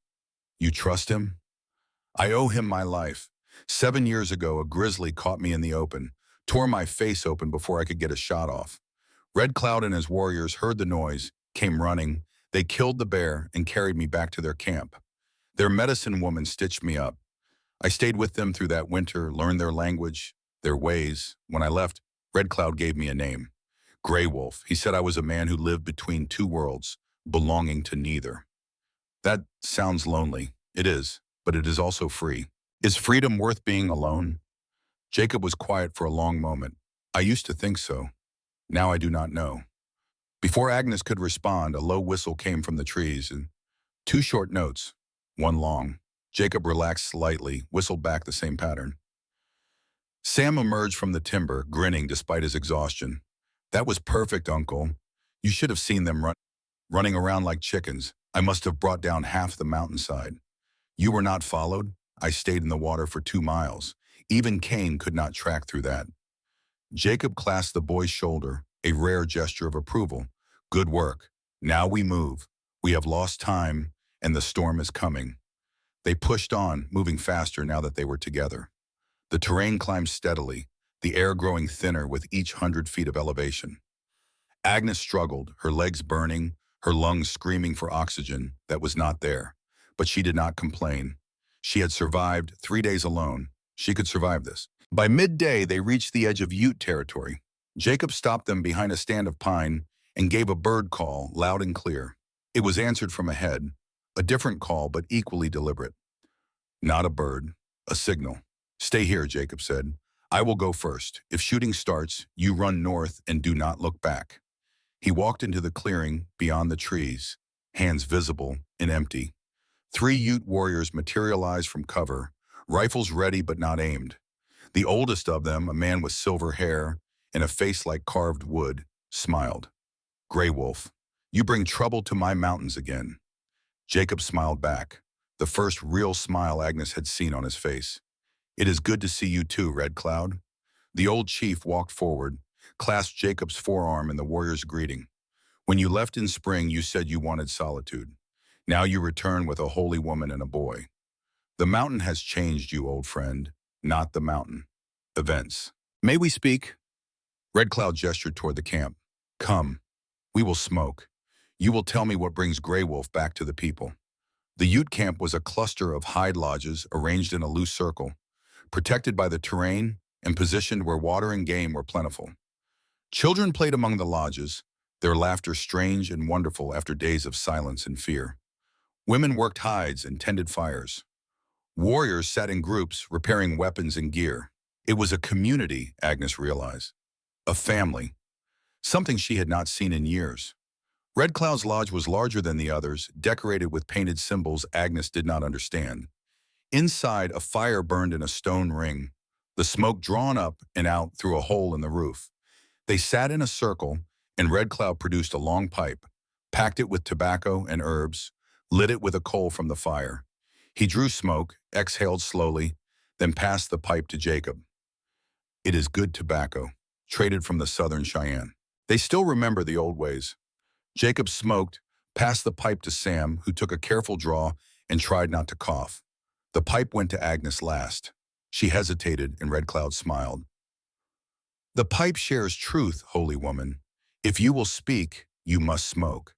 You trust him? I owe him my life. 7 years ago, a grizzly caught me in the open, tore my face open before I could get a shot off. Red Cloud and his warriors heard the noise, came running. They killed the bear and carried me back to their camp. Their medicine woman stitched me up. I stayed with them through that winter, learned their language, their ways. When I left, Red Cloud gave me a name. Grey Wolf. He said I was a man who lived between two worlds, belonging to neither. That sounds lonely. It is, but it is also free. Is freedom worth being alone? Jacob was quiet for a long moment. I used to think so. Now I do not know. Before Agnes could respond, a low whistle came from the trees, and two short notes, one long. Jacob relaxed slightly, whistled back the same pattern. Sam emerged from the timber, grinning despite his exhaustion. That was perfect, Uncle. You should have seen them running around like chickens. I must have brought down half the mountainside. You were not followed? I stayed in the water for 2 miles. Even Cain could not track through that. Jacob clasped the boy's shoulder, a rare gesture of approval. Good work. Now we move. We have lost time, and the storm is coming. They pushed on, moving faster now that they were together. The terrain climbed steadily, the air growing thinner with each 100 feet of elevation. Agnes struggled, her legs burning, her lungs screaming for oxygen that was not there. But she did not complain. She had survived 3 days alone. She could survive this. By midday, they reached the edge of Ute territory. Jacob stopped them behind a stand of pine and gave a bird call, loud and clear. It was answered from ahead, a different call but equally deliberate. Not a bird, a signal. Stay here, Jacob said. I will go first. If shooting starts, you run north and do not look back. He walked into the clearing beyond the trees, hands visible and empty. 3 Ute warriors materialized from cover, rifles ready but not aimed. The oldest of them, a man with silver hair and a face like carved wood, smiled. Grey Wolf, you bring trouble to my mountains again. Jacob smiled back, the first real smile Agnes had seen on his face. It is good to see you too, Red Cloud. The old chief walked forward, clasped Jacob's forearm in the warrior's greeting. When you left in spring, you said you wanted solitude. Now you return with a holy woman and a boy. The mountain has changed you, old friend, not the mountain. Events. May we speak? Red Cloud gestured toward the camp. Come, we will smoke. You will tell me what brings Grey Wolf back to the people. The Ute camp was a cluster of hide lodges arranged in a loose circle, protected by the terrain and positioned where water and game were plentiful. Children played among the lodges, their laughter strange and wonderful after days of silence and fear. Women worked hides and tended fires. Warriors sat in groups, repairing weapons and gear. It was a community, Agnes realized. A family. Something she had not seen in years. Red Cloud's lodge was larger than the others, decorated with painted symbols Agnes did not understand. Inside, a fire burned in a stone ring, the smoke drawn up and out through a hole in the roof. They sat in a circle, and Red Cloud produced a long pipe, packed it with tobacco and herbs, lit it with a coal from the fire. He drew smoke, exhaled slowly, then passed the pipe to Jacob. It is good tobacco, traded from the southern Cheyenne. They still remember the old ways. Jacob smoked, passed the pipe to Sam, who took a careful draw and tried not to cough. The pipe went to Agnes last. She hesitated, and Red Cloud smiled. The pipe shares truth, holy woman. If you will speak, you must smoke.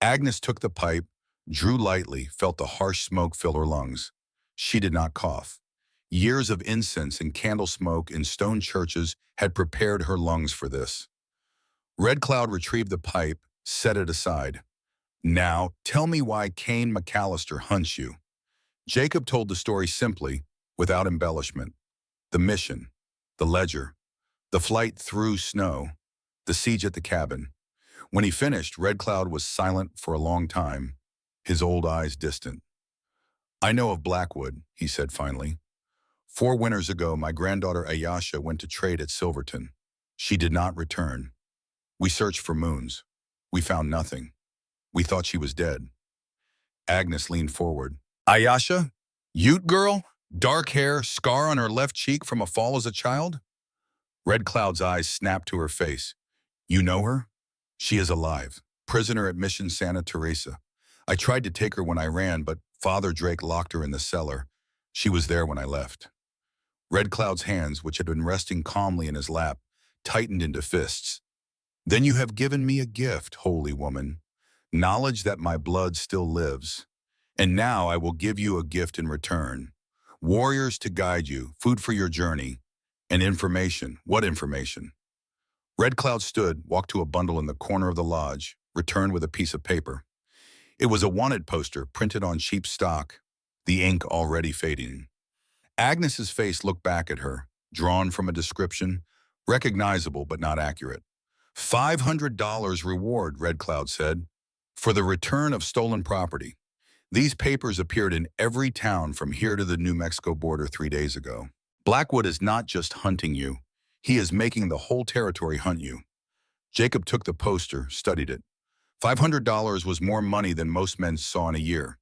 Agnes took the pipe, drew lightly, felt the harsh smoke fill her lungs. She did not cough. Years of incense and candle smoke in stone churches had prepared her lungs for this. Red Cloud retrieved the pipe, set it aside. Now, tell me why Cain McAllister hunts you. Jacob told the story simply, without embellishment. The mission, the ledger, the flight through snow, the siege at the cabin. When he finished, Red Cloud was silent for a long time, his old eyes distant. I know of Blackwood, he said finally. 4 winters ago, my granddaughter Ayasha went to trade at Silverton. She did not return. We searched for moons. We found nothing. We thought she was dead. Agnes leaned forward. Ayasha? Ute girl? Dark hair, scar on her left cheek from a fall as a child? Red Cloud's eyes snapped to her face. You know her? She is alive. Prisoner at Mission Santa Teresa. I tried to take her when I ran, but Father Drake locked her in the cellar. She was there when I left. Red Cloud's hands, which had been resting calmly in his lap, tightened into fists. Then you have given me a gift, holy woman. Knowledge that my blood still lives. And now I will give you a gift in return. Warriors to guide you, food for your journey, and information. What information? Red Cloud stood, walked to a bundle in the corner of the lodge, returned with a piece of paper. It was a wanted poster printed on cheap stock, the ink already fading. Agnes's face looked back at her, drawn from a description, recognizable but not accurate. $500 reward, Red Cloud said, for the return of stolen property. These papers appeared in every town from here to the New Mexico border 3 days ago. Blackwood is not just hunting you. He is making the whole territory hunt you. Jacob took the poster, studied it. $500 was more money than most men saw in a year.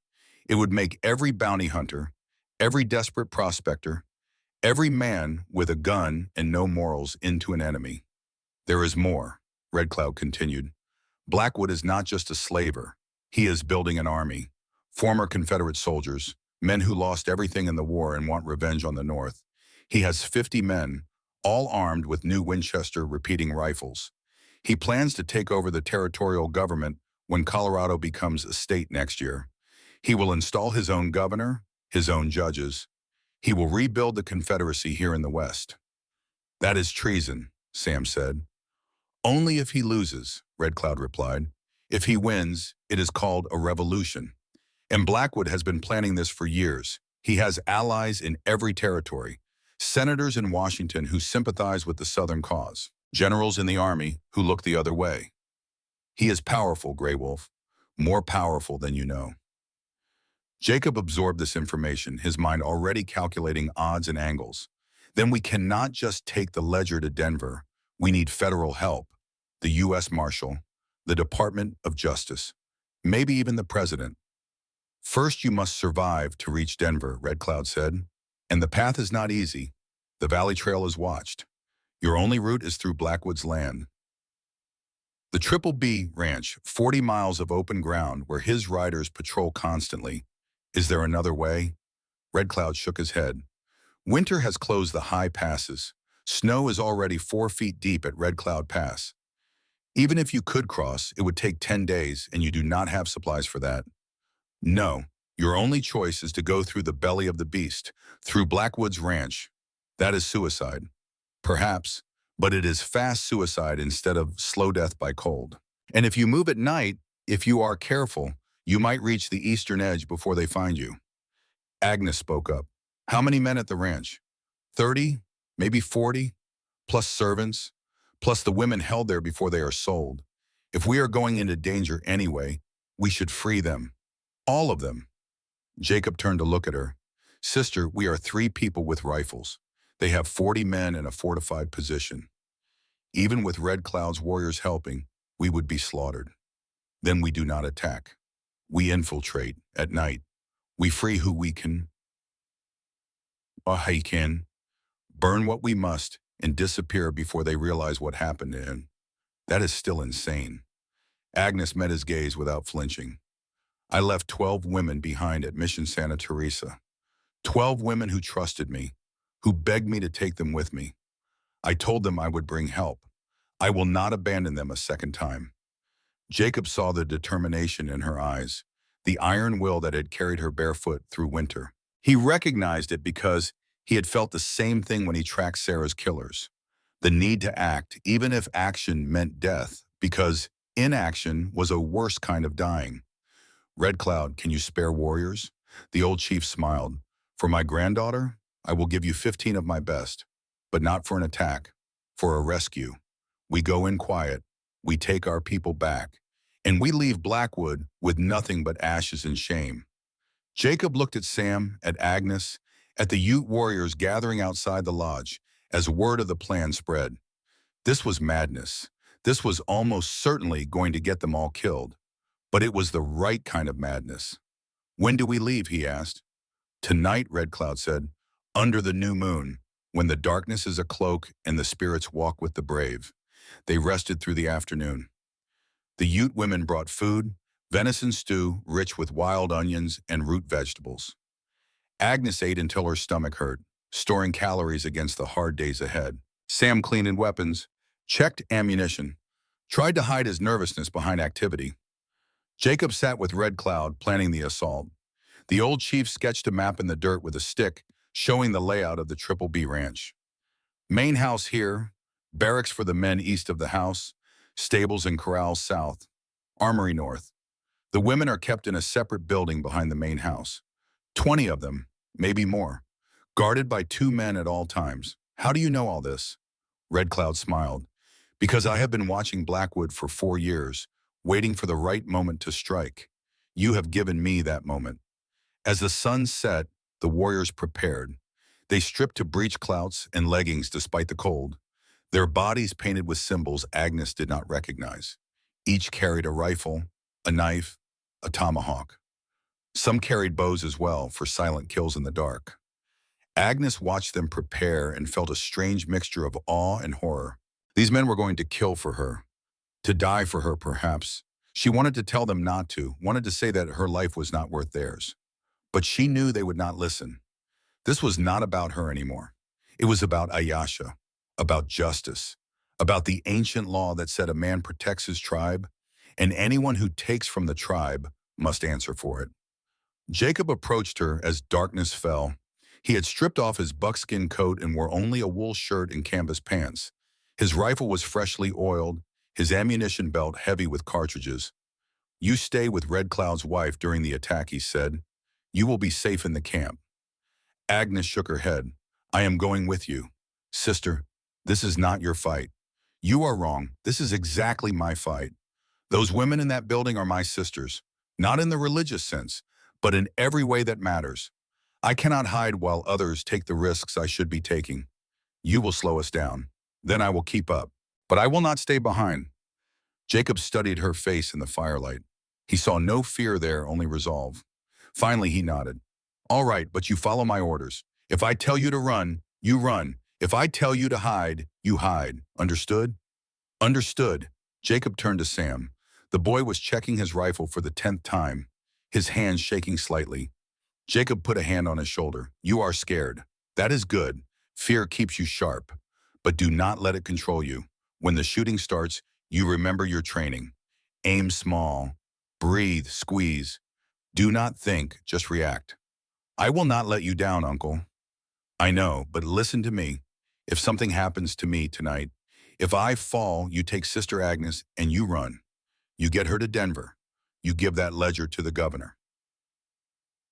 It would make every bounty hunter, every desperate prospector, every man with a gun and no morals into an enemy. There is more, Red Cloud continued. Blackwood is not just a slaver. He is building an army. Former Confederate soldiers, men who lost everything in the war and want revenge on the North. He has 50 men, all armed with new Winchester repeating rifles. He plans to take over the territorial government when Colorado becomes a state next year. He will install his own governor, his own judges. He will rebuild the Confederacy here in the West. That is treason, Sam said. Only if he loses, Red Cloud replied. If he wins, it is called a revolution. And Blackwood has been planning this for years. He has allies in every territory, senators in Washington who sympathize with the Southern cause, generals in the Army who look the other way. He is powerful, Grey Wolf, more powerful than you know. Jacob absorbed this information, his mind already calculating odds and angles. Then we cannot just take the ledger to Denver. We need federal help, the U.S. Marshal, the Department of Justice, maybe even the President. First, you must survive to reach Denver, Red Cloud said. And the path is not easy. The Valley Trail is watched. Your only route is through Blackwood's land. The Triple B Ranch, 40 miles of open ground where his riders patrol constantly. Is there another way? Red Cloud shook his head. Winter has closed the high passes. Snow is already 4 feet deep at Red Cloud Pass. Even if you could cross, it would take 10 days, and you do not have supplies for that. No, your only choice is to go through the belly of the beast, through Blackwood's ranch. That is suicide. Perhaps, but it is fast suicide instead of slow death by cold. And if you move at night, if you are careful, you might reach the eastern edge before they find you. Agnes spoke up. How many men at the ranch? 30, maybe 40, plus servants, plus the women held there before they are sold. If we are going into danger anyway, we should free them. All of them. Jacob turned to look at her. Sister, we are 3 people with rifles. They have 40 men in a fortified position. Even with Red Cloud's warriors helping, we would be slaughtered. Then we do not attack. We infiltrate at night. We free who we can. Burn what we must and disappear before they realize what happened to him. That is still insane. Agnes met his gaze without flinching. I left 12 women behind at Mission Santa Teresa. 12 women who trusted me, who begged me to take them with me. I told them I would bring help. I will not abandon them a second time. Jacob saw the determination in her eyes, the iron will that had carried her barefoot through winter. He recognized it because he had felt the same thing when he tracked Sarah's killers. The need to act, even if action meant death, because inaction was a worse kind of dying. Red Cloud, can you spare warriors? The old chief smiled. For my granddaughter, I will give you 15 of my best, but not for an attack, for a rescue. We go in quiet, we take our people back, and we leave Blackwood with nothing but ashes and shame. Jacob looked at Sam, at Agnes, at the Ute warriors gathering outside the lodge as word of the plan spread. This was madness. This was almost certainly going to get them all killed. But it was the right kind of madness. When do we leave, he asked. Tonight, Red Cloud said, under the new moon, when the darkness is a cloak and the spirits walk with the brave. They rested through the afternoon. The Ute women brought food, venison stew rich with wild onions and root vegetables. Agnes ate until her stomach hurt, storing calories against the hard days ahead. Sam cleaned weapons, checked ammunition, tried to hide his nervousness behind activity. Jacob sat with Red Cloud, planning the assault. The old chief sketched a map in the dirt with a stick, showing the layout of the Triple B Ranch. Main house here, barracks for the men east of the house, stables and corrals south, armory north. The women are kept in a separate building behind the main house. 20 of them, maybe more, guarded by 2 men at all times. How do you know all this? Red Cloud smiled. Because I have been watching Blackwood for 4 years, waiting for the right moment to strike. You have given me that moment. As the sun set, the warriors prepared. They stripped to breechclouts and leggings despite the cold, their bodies painted with symbols Agnes did not recognize. Each carried a rifle, a knife, a tomahawk. Some carried bows as well for silent kills in the dark. Agnes watched them prepare and felt a strange mixture of awe and horror. These men were going to kill for her, to die for her perhaps. She wanted to tell them not to, wanted to say that her life was not worth theirs. But she knew they would not listen. This was not about her anymore. It was about Ayasha, about justice, about the ancient law that said a man protects his tribe, and anyone who takes from the tribe must answer for it. Jacob approached her as darkness fell. He had stripped off his buckskin coat and wore only a wool shirt and canvas pants. His rifle was freshly oiled, his ammunition belt heavy with cartridges. You stay with Red Cloud's wife during the attack, he said. You will be safe in the camp. Agnes shook her head. I am going with you. Sister, this is not your fight. You are wrong. This is exactly my fight. Those women in that building are my sisters, not in the religious sense, but in every way that matters. I cannot hide while others take the risks I should be taking. You will slow us down. Then I will keep up. But I will not stay behind. Jacob studied her face in the firelight. He saw no fear there, only resolve. Finally, he nodded. All right, but you follow my orders. If I tell you to run, you run. If I tell you to hide, you hide. Understood? Understood. Jacob turned to Sam. The boy was checking his rifle for the 10th time, his hands shaking slightly. Jacob put a hand on his shoulder. You are scared. That is good. Fear keeps you sharp. But do not let it control you. When the shooting starts, you remember your training. Aim small. Breathe, squeeze. Do not think, just react. I will not let you down, Uncle. I know, but listen to me. If something happens to me tonight, if I fall, you take Sister Agnes and you run. You get her to Denver. You give that ledger to the governor.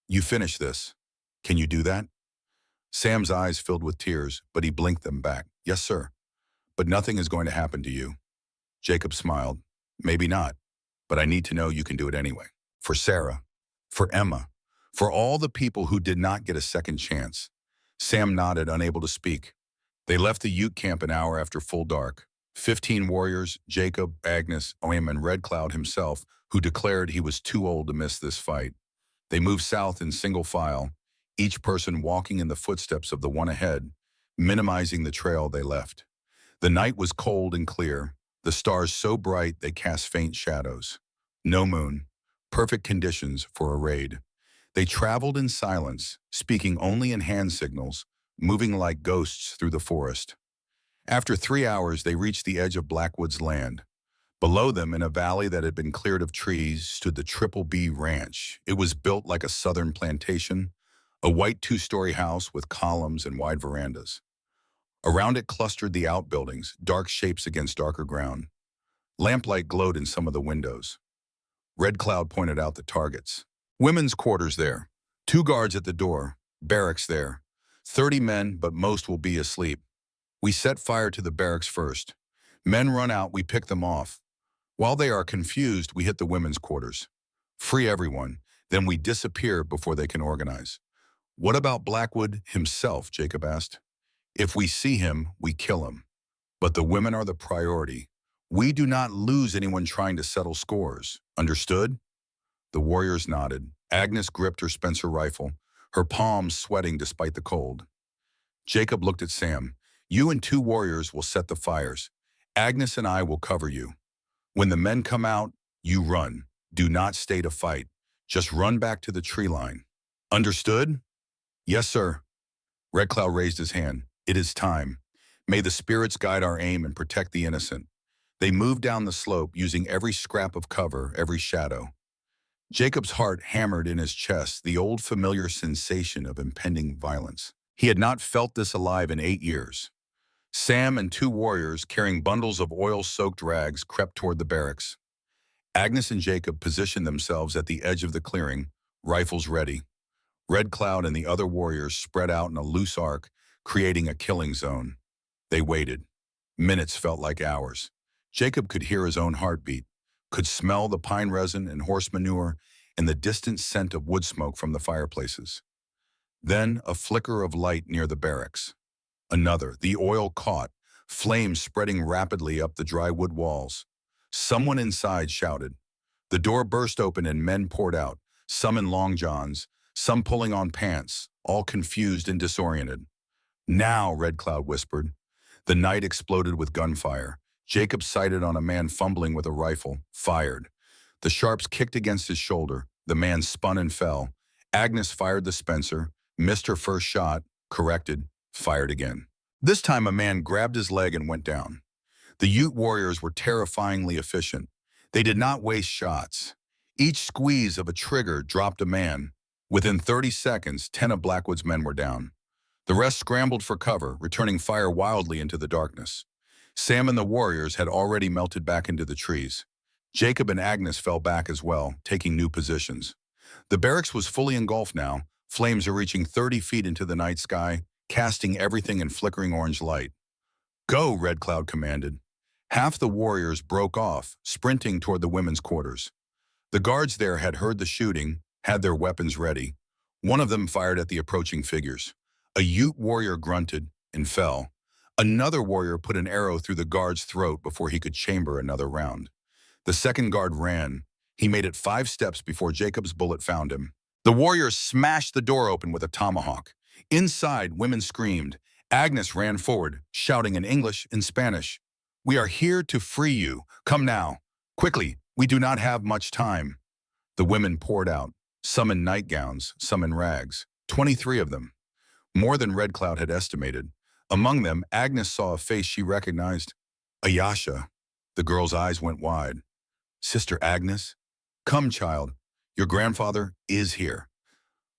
You finish this. Can you do that? Sam's eyes filled with tears, but he blinked them back. Yes, sir. But nothing is going to happen to you. Jacob smiled. Maybe not, but I need to know you can do it anyway. For Sarah, for Emma, for all the people who did not get a second chance. Sam nodded, unable to speak. They left the Ute camp an hour after full dark. 15 warriors, Jacob, Agnes, Oem, and Red Cloud himself, who declared he was too old to miss this fight. They moved south in single file, each person walking in the footsteps of the one ahead, minimizing the trail they left. The night was cold and clear, the stars so bright they cast faint shadows. No moon, perfect conditions for a raid. They traveled in silence, speaking only in hand signals, moving like ghosts through the forest. After 3 hours, they reached the edge of Blackwood's land. Below them, in a valley that had been cleared of trees, stood the Triple B Ranch. It was built like a southern plantation, a white 2-story house with columns and wide verandas. Around it clustered the outbuildings, dark shapes against darker ground. Lamplight glowed in some of the windows. Red Cloud pointed out the targets. Women's quarters there, 2 guards at the door, barracks there, 30 men, but most will be asleep. We set fire to the barracks first. Men run out, we pick them off. While they are confused, we hit the women's quarters. Free everyone, then we disappear before they can organize. What about Blackwood himself, Jacob asked. If we see him, we kill him. But the women are the priority. We do not lose anyone trying to settle scores. Understood? The warriors nodded. Agnes gripped her Spencer rifle, her palms sweating despite the cold. Jacob looked at Sam. You and 2 warriors will set the fires. Agnes and I will cover you. When the men come out, you run. Do not stay to fight. Just run back to the tree line. Understood? Yes, sir. Red Cloud raised his hand. It is time. May the spirits guide our aim and protect the innocent. They moved down the slope using every scrap of cover, every shadow. Jacob's heart hammered in his chest, the old familiar sensation of impending violence. He had not felt this alive in 8 years. Sam and 2 warriors, carrying bundles of oil-soaked rags, crept toward the barracks. Agnes and Jacob positioned themselves at the edge of the clearing, rifles ready. Red Cloud and the other warriors spread out in a loose arc, creating a killing zone. They waited. Minutes felt like hours. Jacob could hear his own heartbeat, could smell the pine resin and horse manure and the distant scent of wood smoke from the fireplaces. Then a flicker of light near the barracks. Another, the oil caught, flames spreading rapidly up the dry wood walls. Someone inside shouted. The door burst open and men poured out, some in long johns, some pulling on pants, all confused and disoriented. Now, Red Cloud whispered. The night exploded with gunfire. Jacob sighted on a man fumbling with a rifle, fired. The sharps kicked against his shoulder. The man spun and fell. Agnes fired the Spencer, missed her first shot, corrected, fired again. This time a man grabbed his leg and went down. The Ute warriors were terrifyingly efficient. They did not waste shots. Each squeeze of a trigger dropped a man. Within 30 seconds, 10 of Blackwood's men were down. The rest scrambled for cover, returning fire wildly into the darkness. Sam and the warriors had already melted back into the trees. Jacob and Agnes fell back as well, taking new positions. The barracks was fully engulfed now, flames are reaching 30 feet into the night sky, casting everything in flickering orange light. Go, Red Cloud commanded. Half the warriors broke off, sprinting toward the women's quarters. The guards there had heard the shooting, had their weapons ready. One of them fired at the approaching figures. A Ute warrior grunted and fell. Another warrior put an arrow through the guard's throat before he could chamber another round. The second guard ran. He made it 5 steps before Jacob's bullet found him. The warrior smashed the door open with a tomahawk. Inside, women screamed. Agnes ran forward, shouting in English and Spanish. We are here to free you. Come now. Quickly, we do not have much time. The women poured out, some in nightgowns, some in rags. 23 of them. More than Red Cloud had estimated. Among them, Agnes saw a face she recognized. Ayasha. The girl's eyes went wide. Sister Agnes? Come, child. Your grandfather is here.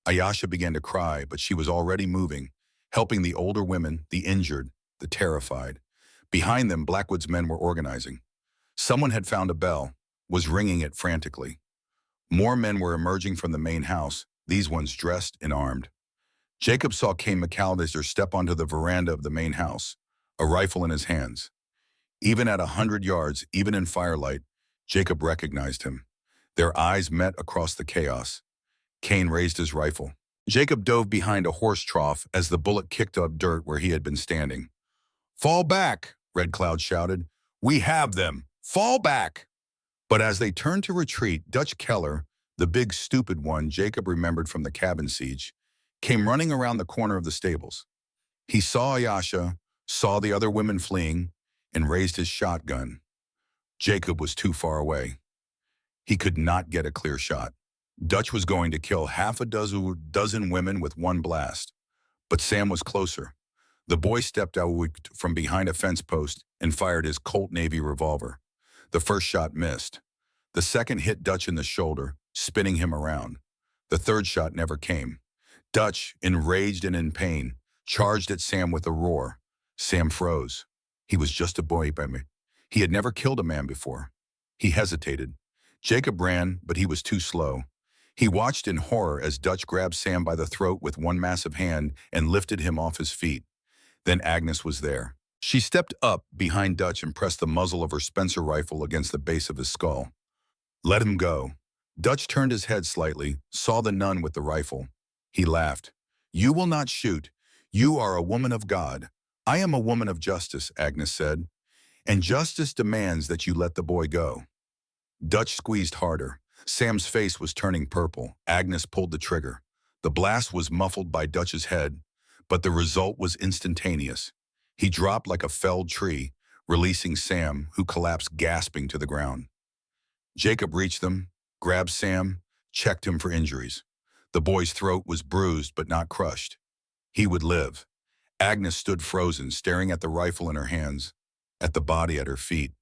Ayasha began to cry, but she was already moving, helping the older women, the injured, the terrified. Behind them, Blackwood's men were organizing. Someone had found a bell, was ringing it frantically. More men were emerging from the main house, these ones dressed and armed. Jacob saw Kane McAllister step onto the veranda of the main house, a rifle in his hands. Even at 100 yards, even in firelight, Jacob recognized him. Their eyes met across the chaos. Kane raised his rifle. Jacob dove behind a horse trough as the bullet kicked up dirt where he had been standing. Fall back, Red Cloud shouted. We have them. Fall back. But as they turned to retreat, Dutch Keller, the big stupid one Jacob remembered from the cabin siege, came running around the corner of the stables. He saw Ayasha, saw the other women fleeing, and raised his shotgun. Jacob was too far away. He could not get a clear shot. Dutch was going to kill half a dozen women with one blast. But Sam was closer. The boy stepped out from behind a fence post and fired his Colt Navy revolver. The first shot missed. The second hit Dutch in the shoulder, spinning him around. The third shot never came. Dutch, enraged and in pain, charged at Sam with a roar. Sam froze. He was just a boy, He had never killed a man before. He hesitated. Jacob ran, but he was too slow. He watched in horror as Dutch grabbed Sam by the throat with one massive hand and lifted him off his feet. Then Agnes was there. She stepped up behind Dutch and pressed the muzzle of her Spencer rifle against the base of his skull. Let him go. Dutch turned his head slightly, saw the nun with the rifle. He laughed. You will not shoot. You are a woman of God. I am a woman of justice, Agnes said. And justice demands that you let the boy go. Dutch squeezed harder. Sam's face was turning purple. Agnes pulled the trigger. The blast was muffled by Dutch's head, but the result was instantaneous. He dropped like a felled tree, releasing Sam, who collapsed gasping to the ground. Jacob reached them, grabbed Sam, checked him for injuries. The boy's throat was bruised but not crushed. He would live. Agnes stood frozen, staring at the rifle in her hands, at the body at her feet.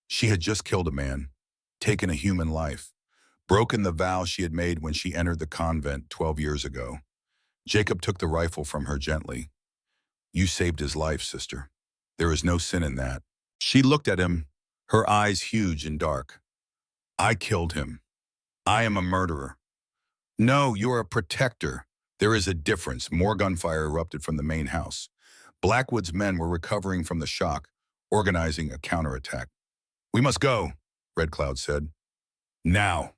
She had just killed a man, taken a human life, broken the vow she had made when she entered the convent 12 years ago. Jacob took the rifle from her gently. "You saved his life, sister. There is no sin in that." She looked at him, her eyes huge and dark. "I killed him. I am a murderer." "No, you are a protector. There is a difference." More gunfire erupted from the main house. Blackwood's men were recovering from the shock, organizing a counterattack. "We must go," Red Cloud said. "Now,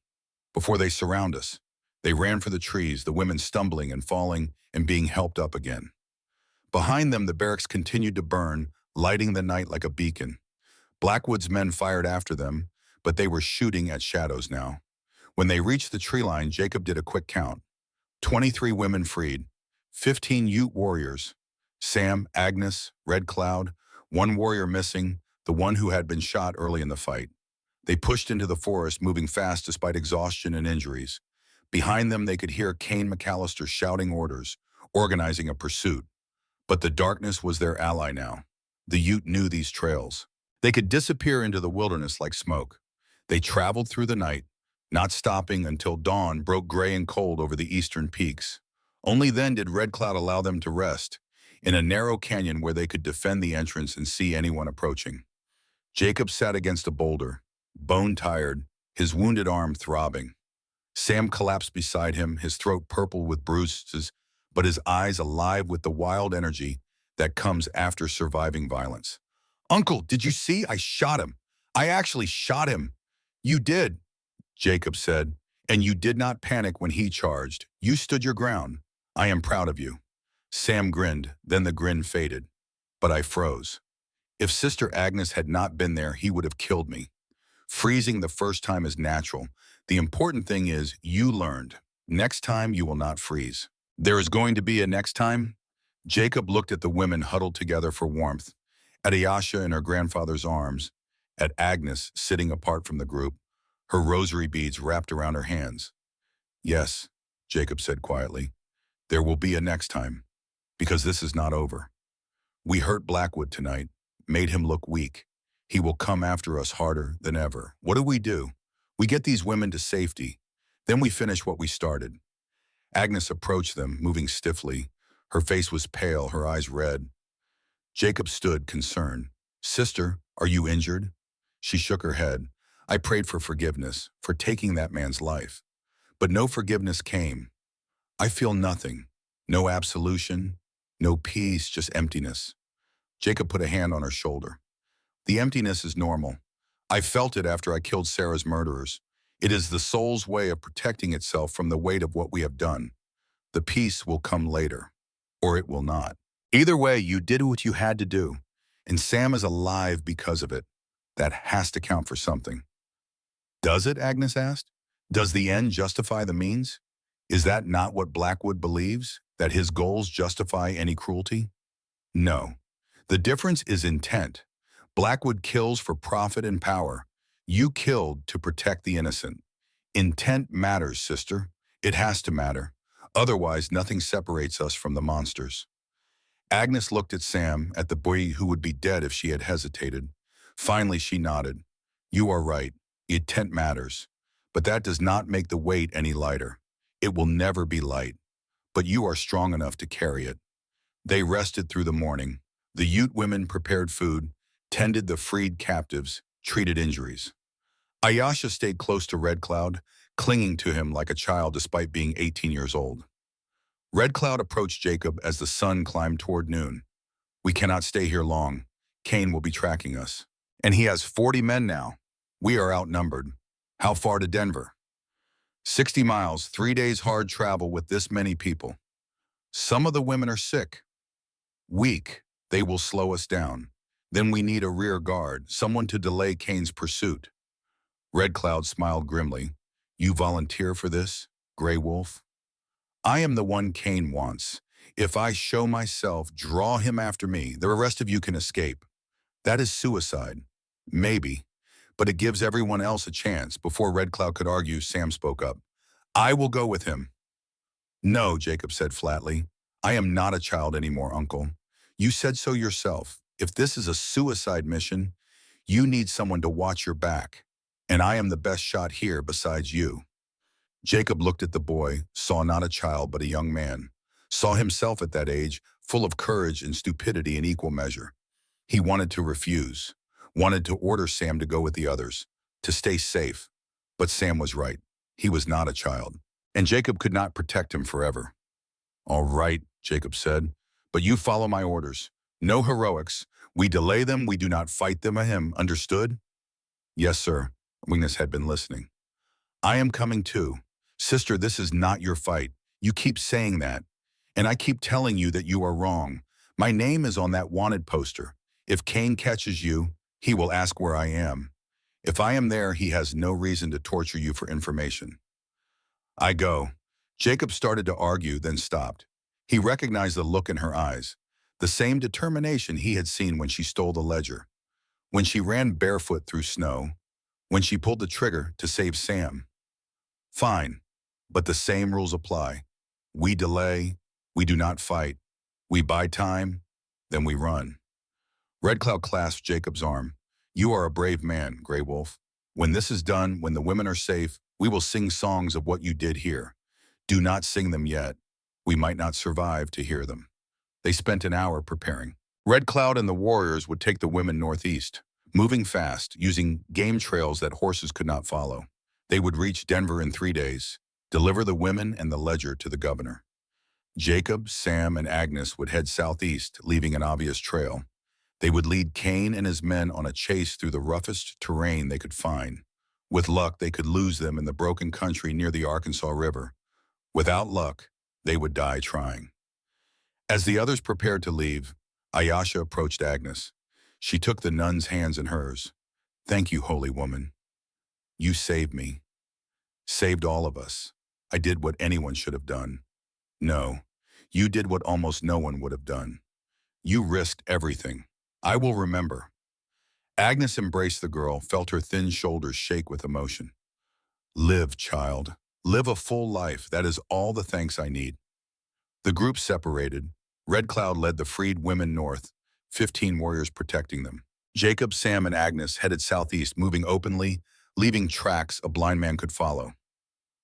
before they surround us." They ran for the trees, the women stumbling and falling and being helped up again. Behind them, the barracks continued to burn, lighting the night like a beacon. Blackwood's men fired after them, but they were shooting at shadows now. When they reached the tree line, Jacob did a quick count. 23 women freed, 15 Ute warriors, Sam, Agnes, Red Cloud, one warrior missing, the one who had been shot early in the fight. They pushed into the forest, moving fast despite exhaustion and injuries. Behind them, they could hear Kane McAllister shouting orders, organizing a pursuit. But the darkness was their ally now. The Ute knew these trails. They could disappear into the wilderness like smoke. They traveled through the night, not stopping until dawn broke gray and cold over the eastern peaks. Only then did Red Cloud allow them to rest, in a narrow canyon where they could defend the entrance and see anyone approaching. Jacob sat against a boulder, bone-tired, his wounded arm throbbing. Sam collapsed beside him, his throat purple with bruises, but his eyes alive with the wild energy that comes after surviving violence. "Uncle, did you see? I shot him. I actually shot him." "You did," Jacob said, "and you did not panic when he charged. You stood your ground. I am proud of you." Sam grinned, then the grin faded. "But I froze. If Sister Agnes had not been there, he would have killed me. Freezing the first time is natural. The important thing is you learned. Next time you will not freeze." "There is going to be a next time?" Jacob looked at the women huddled together for warmth, at Ayasha in her grandfather's arms, at Agnes sitting apart from the group, her rosary beads wrapped around her hands. "Yes," Jacob said quietly, "there will be a next time, because this is not over. We hurt Blackwood tonight, made him look weak. He will come after us harder than ever. What do? We get these women to safety. Then we finish what we started." Agnes approached them, moving stiffly. Her face was pale, her eyes red. Jacob stood, concerned. "Sister, are you injured?" She shook her head. "I prayed for forgiveness, for taking that man's life. But no forgiveness came. I feel nothing. No absolution, no peace, just emptiness." Jacob put a hand on her shoulder. "The emptiness is normal. I felt it after I killed Sarah's murderers. It is the soul's way of protecting itself from the weight of what we have done. The peace will come later, or it will not. Either way, you did what you had to do, and Sam is alive because of it. That has to count for something." "Does it?" Agnes asked. "Does the end justify the means? Is that not what Blackwood believes, that his goals justify any cruelty?" "No. The difference is intent. Blackwood kills for profit and power. You killed to protect the innocent. Intent matters, sister. It has to matter. Otherwise, nothing separates us from the monsters." Agnes looked at Sam, at the boy who would be dead if she had hesitated. Finally, she nodded. "You are right. Intent matters. But that does not make the weight any lighter. It will never be light. But you are strong enough to carry it." They rested through the morning. The Ute women prepared food, tended the freed captives, treated injuries. Ayasha stayed close to Red Cloud, clinging to him like a child despite being 18 years old. Red Cloud approached Jacob as the sun climbed toward noon. "We cannot stay here long. Kane will be tracking us. And he has 40 men now. We are outnumbered. How far to Denver?" 60 miles, 3 days hard travel with this many people. Some of the women are sick. Weak. They will slow us down. Then we need a rear guard, someone to delay Kane's pursuit." Red Cloud smiled grimly. You volunteer for this, Grey Wolf? I am the one Cain wants. If I show myself, draw him after me, the rest of you can escape. That is suicide. Maybe. But it gives everyone else a chance. Before Red Cloud could argue, Sam spoke up. I will go with him. No, Jacob said flatly. I am not a child anymore, Uncle. You said so yourself. If this is a suicide mission, you need someone to watch your back. And I am the best shot here besides you. Jacob looked at the boy, saw not a child but a young man, saw himself at that age, full of courage and stupidity in equal measure. He wanted to refuse, wanted to order Sam to go with the others, to stay safe. But Sam was right. He was not a child, and Jacob could not protect him forever. All right, Jacob said, but you follow my orders. No heroics. We delay them, we do not fight them, understood? Yes, sir. Weakness had been listening. I am coming too. Sister, this is not your fight. You keep saying that. And I keep telling you that you are wrong. My name is on that wanted poster. If Cain catches you, he will ask where I am. If I am there, he has no reason to torture you for information. I go. Jacob started to argue, then stopped. He recognized the look in her eyes, the same determination he had seen when she stole the ledger, when she ran barefoot through snow, when she pulled the trigger to save Sam. Fine, but the same rules apply. We delay, we do not fight. We buy time, then we run. Red Cloud clasped Jacob's arm. You are a brave man, Grey Wolf. When this is done, when the women are safe, we will sing songs of what you did here. Do not sing them yet. We might not survive to hear them. They spent an hour preparing. Red Cloud and the warriors would take the women northeast, moving fast, using game trails that horses could not follow. They would reach Denver in 3 days, deliver the women and the ledger to the governor. Jacob, Sam, and Agnes would head southeast, leaving an obvious trail. They would lead Cain and his men on a chase through the roughest terrain they could find. With luck, they could lose them in the broken country near the Arkansas River. Without luck, they would die trying. As the others prepared to leave, Ayasha approached Agnes. She took the nun's hands in hers. Thank you, holy woman. You saved me. Saved all of us. I did what anyone should have done. No, you did what almost no one would have done. You risked everything. I will remember. Agnes embraced the girl, felt her thin shoulders shake with emotion. Live, child. Live a full life. That is all the thanks I need. The group separated. Red Cloud led the freed women north, 15 warriors protecting them. Jacob, Sam, and Agnes headed southeast, moving openly, leaving tracks a blind man could follow.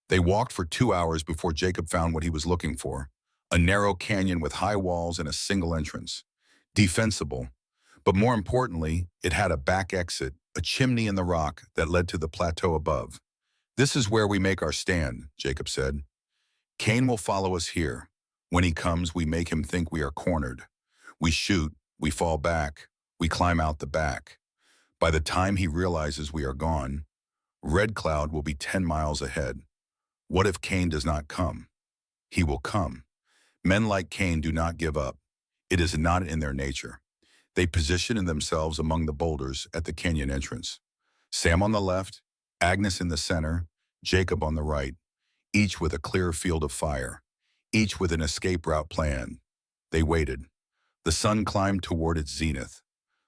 They walked for 2 hours before Jacob found what he was looking for, a narrow canyon with high walls and a single entrance. Defensible, but more importantly, it had a back exit, a chimney in the rock that led to the plateau above. This is where we make our stand, Jacob said. Cain will follow us here. When he comes, we make him think we are cornered. We shoot, we fall back, we climb out the back. By the time he realizes we are gone, Red Cloud will be 10 miles ahead. What if Cain does not come? He will come. Men like Cain do not give up. It is not in their nature. They position themselves among the boulders at the canyon entrance. Sam on the left, Agnes in the center, Jacob on the right, each with a clear field of fire, each with an escape route planned. They waited. The sun climbed toward its zenith.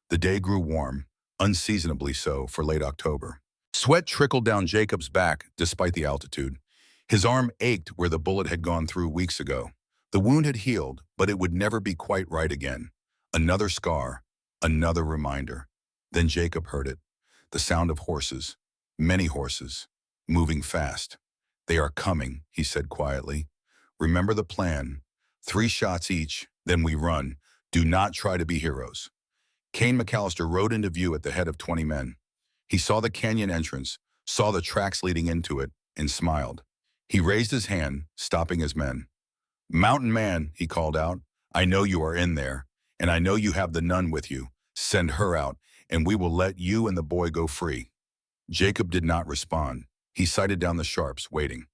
The day grew warm, unseasonably so for late October. Sweat trickled down Jacob's back despite the altitude. His arm ached where the bullet had gone through weeks ago. The wound had healed, but it would never be quite right again. Another scar, another reminder. Then Jacob heard it, the sound of horses, many horses, moving fast. They are coming, he said quietly. Remember the plan. 3 shots each, then we run. Do not try to be heroes. Cain McAllister rode into view at the head of 20 men. He saw the canyon entrance, saw the tracks leading into it, and smiled. He raised his hand, stopping his men. Mountain man, he called out, I know you are in there, and I know you have the nun with you. Send her out, and we will let you and the boy go free. Jacob did not respond. He sighted down the sharps, waiting.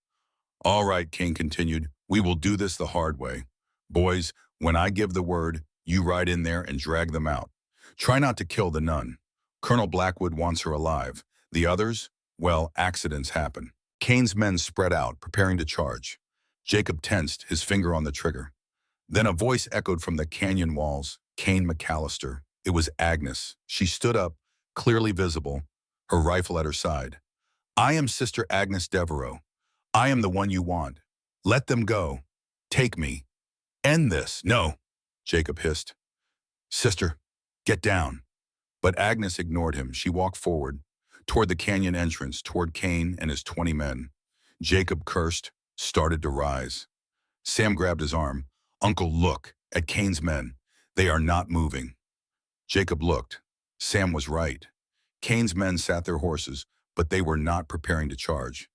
All right, Cain continued, we will do this the hard way. Boys, when I give the word, you ride in there and drag them out. Try not to kill the nun. Colonel Blackwood wants her alive. The others, well, accidents happen. Cain's men spread out, preparing to charge. Jacob tensed, his finger on the trigger. Then a voice echoed from the canyon walls. Cain McAllister. It was Agnes. She stood up, clearly visible, her rifle at her side. I am Sister Agnes Devereaux. I am the one you want. Let them go. Take me. End this. No, Jacob hissed. Sister, get down. But Agnes ignored him. She walked forward, toward the canyon entrance, toward Cain and his 20 men. Jacob cursed, started to rise. Sam grabbed his arm. Uncle, look at Cain's men. They are not moving. Jacob looked. Sam was right. Cain's men sat their horses, but they were not preparing to charge.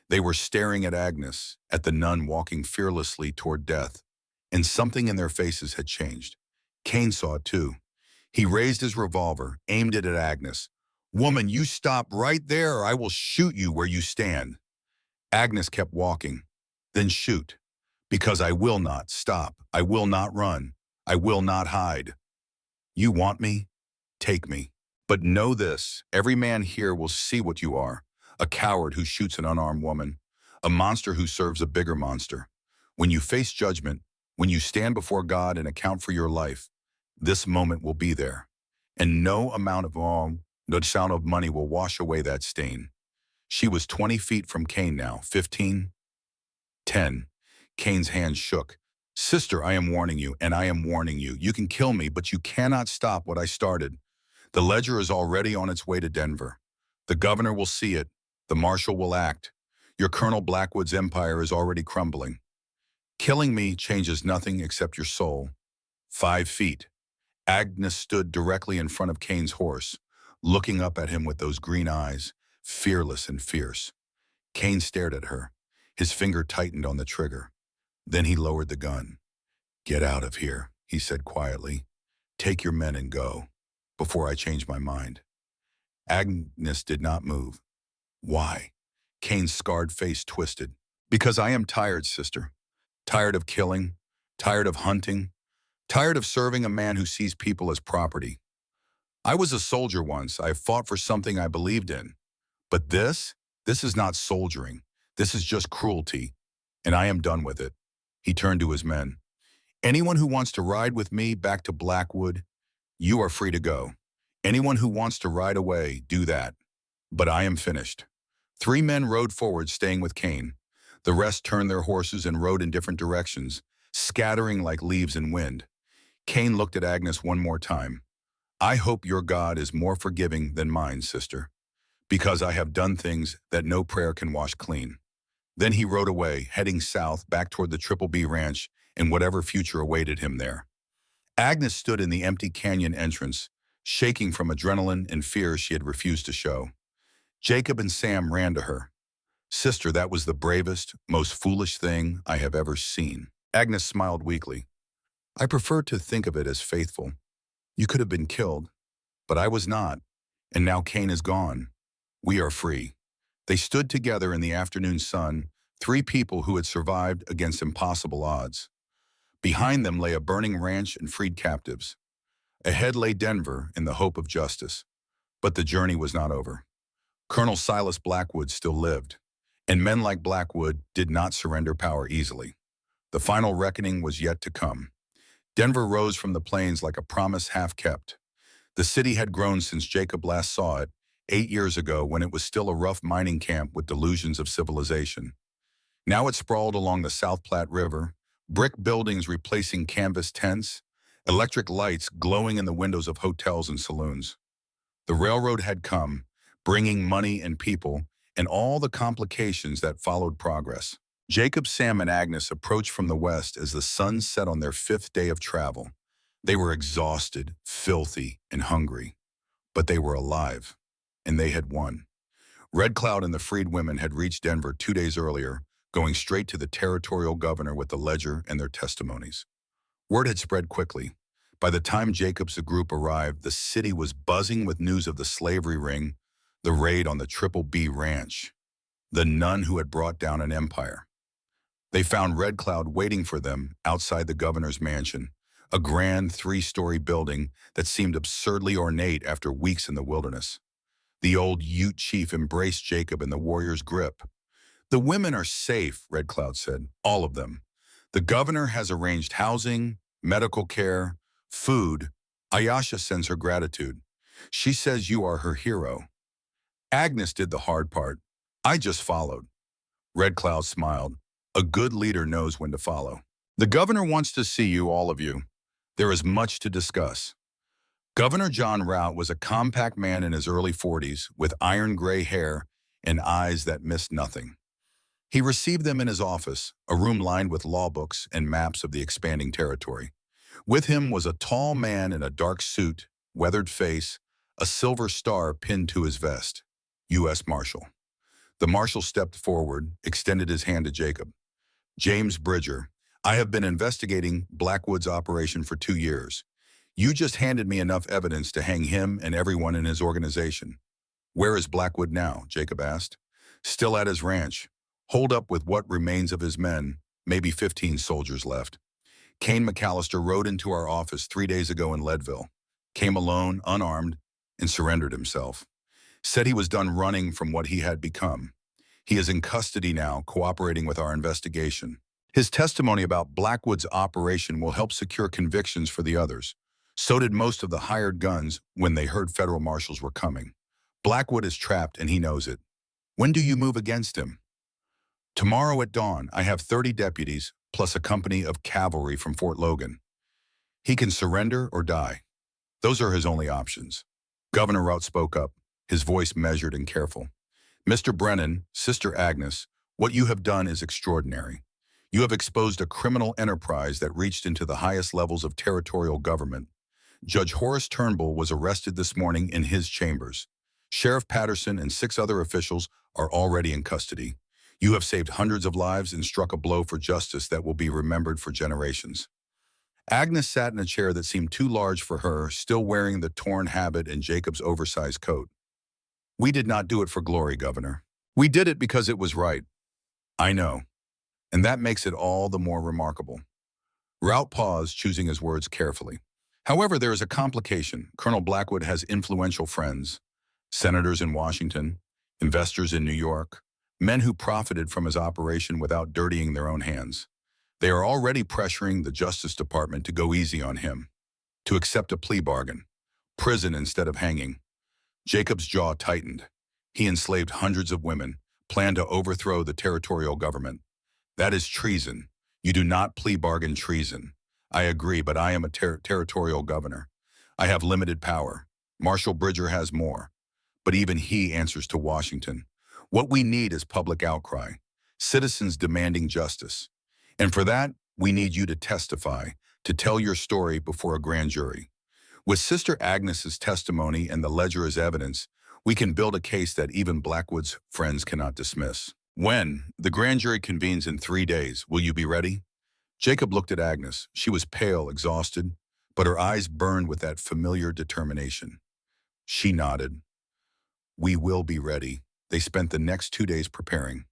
They were staring at Agnes, at the nun walking fearlessly toward death, and something in their faces had changed. Cain saw it too. He raised his revolver, aimed it at Agnes. Woman, you stop right there or I will shoot you where you stand. Agnes kept walking. Then shoot. Because I will not stop. I will not run. I will not hide. You want me? Take me. But know this, every man here will see what you are. A coward who shoots an unarmed woman. A monster who serves a bigger monster. When you face judgment, when you stand before God and account for your life, this moment will be there. And no amount of no sound of money will wash away that stain. She was 20 feet from Cain now. 15? 10. Cain's hands shook. Sister, I am warning you, and I am warning you. You can kill me, but you cannot stop what I started. The ledger is already on its way to Denver. The governor will see it. The marshal will act. Your Colonel Blackwood's empire is already crumbling. Killing me changes nothing except your soul. 5 feet. Agnes stood directly in front of Cain's horse, looking up at him with those green eyes, fearless and fierce. Cain stared at her. His finger tightened on the trigger. Then he lowered the gun. Get out of here, he said quietly. Take your men and go, before I change my mind. Agnes did not move. Why? Cain's scarred face twisted. Because I am tired, sister. Tired of killing, tired of hunting, tired of serving a man who sees people as property. I was a soldier once. I fought for something I believed in. But this is not soldiering. This is just cruelty, and I am done with it. He turned to his men. Anyone who wants to ride with me back to Blackwood, you are free to go. Anyone who wants to ride away, do that. But I am finished. 3 men rode forward, staying with Cain. The rest turned their horses and rode in different directions, scattering like leaves in wind. Cain looked at Agnes one more time. I hope your God is more forgiving than mine, sister, because I have done things that no prayer can wash clean. Then he rode away, heading south back toward the Triple B Ranch and whatever future awaited him there. Agnes stood in the empty canyon entrance, shaking from adrenaline and fear she had refused to show. Jacob and Sam ran to her. Sister, that was the bravest, most foolish thing I have ever seen. Agnes smiled weakly. I prefer to think of it as faithful. You could have been killed, but I was not, and now Cain is gone. We are free. They stood together in the afternoon sun, 3 people who had survived against impossible odds. Behind them lay a burning ranch and freed captives. Ahead lay Denver in the hope of justice. But the journey was not over. Colonel Silas Blackwood still lived, and men like Blackwood did not surrender power easily. The final reckoning was yet to come. Denver rose from the plains like a promise half kept. The city had grown since Jacob last saw it, 8 years ago, when it was still a rough mining camp with delusions of civilization. Now it sprawled along the South Platte River, brick buildings replacing canvas tents, electric lights glowing in the windows of hotels and saloons. The railroad had come, bringing money and people, and all the complications that followed progress. Jacob, Sam, and Agnes approached from the west as the sun set on their 5th day of travel. They were exhausted, filthy, and hungry. But they were alive, and they had won. Red Cloud and the freed women had reached Denver 2 days earlier, going straight to the territorial governor with the ledger and their testimonies. Word had spread quickly. By the time Jacob's group arrived, the city was buzzing with news of the slavery ring, the raid on the Triple B Ranch, the nun who had brought down an empire. They found Red Cloud waiting for them outside the governor's mansion, a grand 3-story building that seemed absurdly ornate after weeks in the wilderness. The old Ute chief embraced Jacob in the warrior's grip. The women are safe, Red Cloud said. All of them. The governor has arranged housing, medical care, food. Ayasha sends her gratitude. She says you are her hero. Agnes did the hard part. I just followed. Red Cloud smiled. A good leader knows when to follow. The governor wants to see you, all of you. There is much to discuss. Governor John Rout was a compact man in his early 40s with iron gray hair and eyes that missed nothing. He received them in his office, a room lined with law books and maps of the expanding territory. With him was a tall man in a dark suit, weathered face, a silver star pinned to his vest. U.S. Marshal. The marshal stepped forward, extended his hand to Jacob. James Bridger, I have been investigating Blackwood's operation for 2 years. You just handed me enough evidence to hang him and everyone in his organization. Where is Blackwood now? Jacob asked. Still at his ranch. Holed up with what remains of his men, maybe 15 soldiers left. Kane McAllister rode into our office 3 days ago in Leadville. Came alone, unarmed, and surrendered himself. Said he was done running from what he had become. He is in custody now, cooperating with our investigation. His testimony about Blackwood's operation will help secure convictions for the others. So did most of the hired guns when they heard federal marshals were coming. Blackwood is trapped and he knows it. When do you move against him? Tomorrow at dawn, I have 30 deputies plus a company of cavalry from Fort Logan. He can surrender or die. Those are his only options. Governor Rout spoke up, his voice measured and careful. Mr. Brennan, Sister Agnes, what you have done is extraordinary. You have exposed a criminal enterprise that reached into the highest levels of territorial government. Judge Horace Turnbull was arrested this morning in his chambers. Sheriff Patterson and 6 other officials are already in custody. You have saved hundreds of lives and struck a blow for justice that will be remembered for generations. Agnes sat in a chair that seemed too large for her, still wearing the torn habit and Jacob's oversized coat. We did not do it for glory, Governor. We did it because it was right. I know. And that makes it all the more remarkable. Rout paused, choosing his words carefully. However, there is a complication. Colonel Blackwood has influential friends, senators in Washington, investors in New York, men who profited from his operation without dirtying their own hands. They are already pressuring the Justice Department to go easy on him, to accept a plea bargain, prison instead of hanging. Jacob's jaw tightened. He enslaved hundreds of women, planned to overthrow the territorial government. That is treason. You do not plea bargain treason. I agree, but I am a territorial governor. I have limited power. Marshal Bridger has more. But even he answers to Washington. What we need is public outcry, citizens demanding justice. And for that, we need you to testify, to tell your story before a grand jury. With Sister Agnes's testimony and the ledger as evidence, we can build a case that even Blackwood's friends cannot dismiss. When? The grand jury convenes in 3 days. Will you be ready? Jacob looked at Agnes. She was pale, exhausted, but her eyes burned with that familiar determination. She nodded. We will be ready. They spent the next 2 days preparing.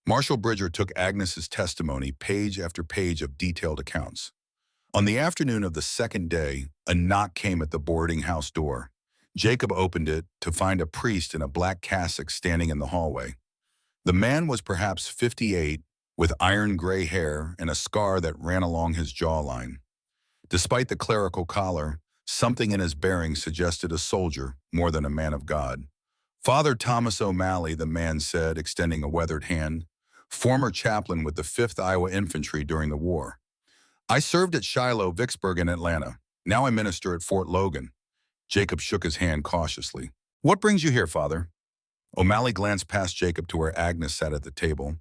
Marshal Bridger took Agnes's testimony, page after page of detailed accounts. On the afternoon of the 2nd day, a knock came at the boarding house door. Jacob opened it to find a priest in a black cassock standing in the hallway. The man was perhaps 58, with iron gray hair and a scar that ran along his jawline. Despite the clerical collar, something in his bearing suggested a soldier more than a man of God. Father Thomas O'Malley, the man said, extending a weathered hand, former chaplain with the 5th Iowa Infantry during the war. I served at Shiloh, Vicksburg, and Atlanta. Now I minister at Fort Logan. Jacob shook his hand cautiously. What brings you here, Father? O'Malley glanced past Jacob to where Agnes sat at the table,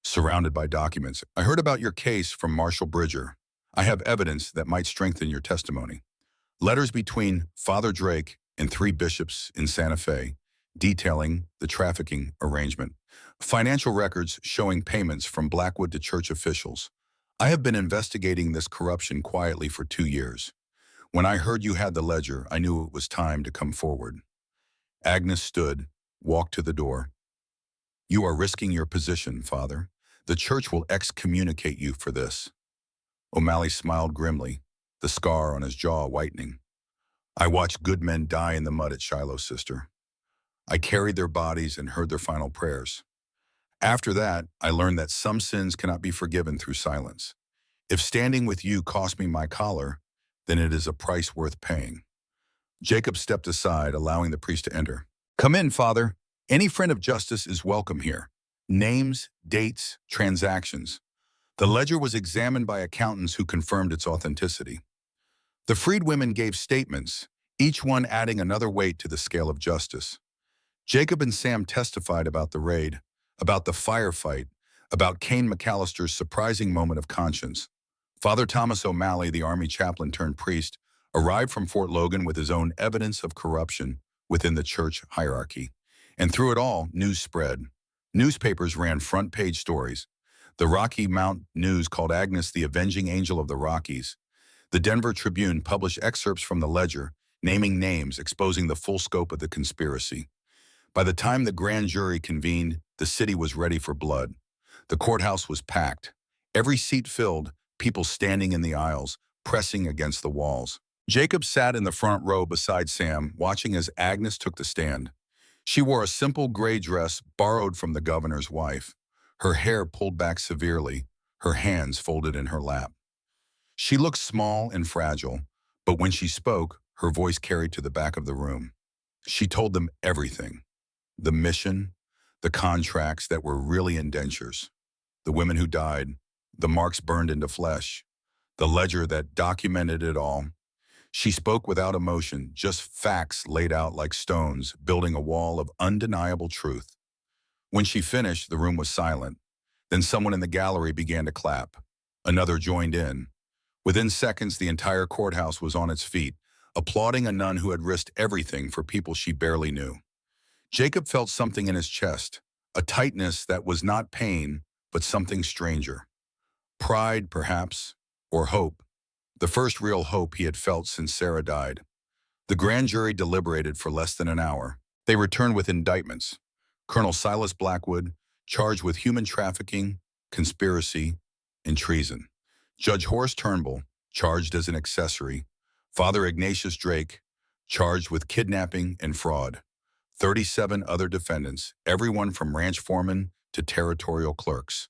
surrounded by documents. I heard about your case from Marshal Bridger. I have evidence that might strengthen your testimony. Letters between Father Drake and 3 bishops in Santa Fe, detailing the trafficking arrangement. Financial records showing payments from Blackwood to church officials. I have been investigating this corruption quietly for 2 years. When I heard you had the ledger, I knew it was time to come forward. Agnes stood, walked to the door. You are risking your position, Father. The church will excommunicate you for this. O'Malley smiled grimly, the scar on his jaw whitening. I watched good men die in the mud at Shiloh, sister. I carried their bodies and heard their final prayers. After that, I learned that some sins cannot be forgiven through silence. If standing with you cost me my collar, then it is a price worth paying. Jacob stepped aside, allowing the priest to enter. Come in, Father. Any friend of justice is welcome here. Names, dates, transactions. The ledger was examined by accountants who confirmed its authenticity. The freedwomen gave statements, each one adding another weight to the scale of justice. Jacob and Sam testified about the raid, about the firefight, about Cain McAllister's surprising moment of conscience. Father Thomas O'Malley, the Army chaplain turned priest, arrived from Fort Logan with his own evidence of corruption within the church hierarchy. And through it all, news spread. Newspapers ran front-page stories. The Rocky Mount News called Agnes the avenging angel of the Rockies. The Denver Tribune published excerpts from the ledger, naming names, exposing the full scope of the conspiracy. By the time the grand jury convened, the city was ready for blood. The courthouse was packed. Every seat filled, people standing in the aisles, pressing against the walls. Jacob sat in the front row beside Sam, watching as Agnes took the stand. She wore a simple gray dress borrowed from the governor's wife, her hair pulled back severely, her hands folded in her lap. She looked small and fragile, but when she spoke, her voice carried to the back of the room. She told them everything. The mission, the contracts that were really indentures, the women who died, the marks burned into flesh, the ledger that documented it all. She spoke without emotion, just facts laid out like stones, building a wall of undeniable truth. When she finished, the room was silent. Then someone in the gallery began to clap. Another joined in. Within seconds, the entire courthouse was on its feet, applauding a nun who had risked everything for people she barely knew. Jacob felt something in his chest, a tightness that was not pain, but something stranger. Pride, perhaps, or hope. The first real hope he had felt since Sarah died. The grand jury deliberated for less than an hour. They returned with indictments. Colonel Silas Blackwood, charged with human trafficking, conspiracy, and treason. Judge Horace Turnbull, charged as an accessory. Father Ignatius Drake, charged with kidnapping and fraud. 37 other defendants, everyone from ranch foremen to territorial clerks.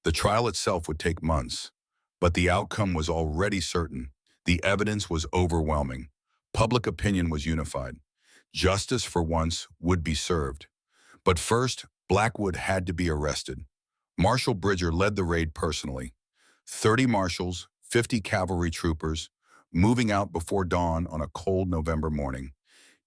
The trial itself would take months, but the outcome was already certain. The evidence was overwhelming. Public opinion was unified. Justice, for once, would be served. But first, Blackwood had to be arrested. Marshal Bridger led the raid personally. 30 marshals, 50 cavalry troopers, moving out before dawn on a cold November morning.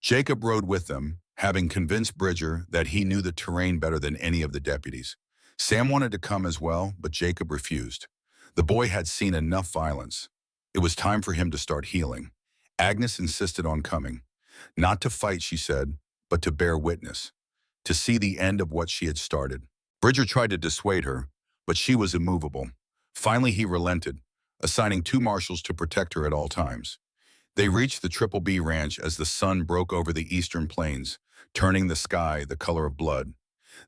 Jacob rode with them, having convinced Bridger that he knew the terrain better than any of the deputies. Sam wanted to come as well, but Jacob refused. The boy had seen enough violence. It was time for him to start healing. Agnes insisted on coming. Not to fight, she said, but to bear witness. To see the end of what she had started. Bridger tried to dissuade her, but she was immovable. Finally, he relented, assigning 2 marshals to protect her at all times. They reached the Triple B Ranch as the sun broke over the eastern plains, turning the sky the color of blood.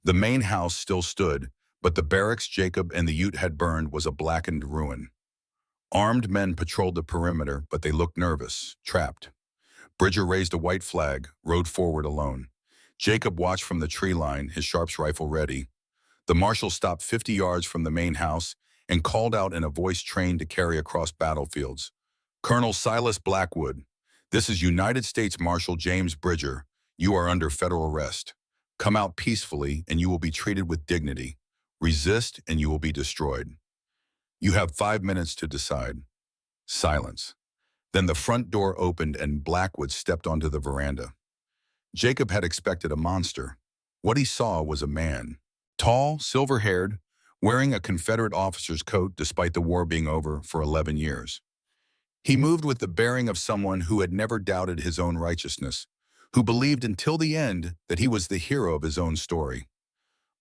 The main house still stood, but the barracks Jacob and the Ute had burned was a blackened ruin. Armed men patrolled the perimeter, but they looked nervous, trapped. Bridger raised a white flag, rode forward alone. Jacob watched from the tree line, his sharps rifle ready. The marshal stopped 50 yards from the main house and called out in a voice trained to carry across battlefields. Colonel Silas Blackwood, this is United States Marshal James Bridger. You are under federal arrest. Come out peacefully and you will be treated with dignity. Resist and you will be destroyed. You have 5 minutes to decide. Silence. Then the front door opened and Blackwood stepped onto the veranda. Jacob had expected a monster. What he saw was a man. Tall, silver-haired, wearing a Confederate officer's coat despite the war being over for 11 years. He moved with the bearing of someone who had never doubted his own righteousness, who believed until the end that he was the hero of his own story.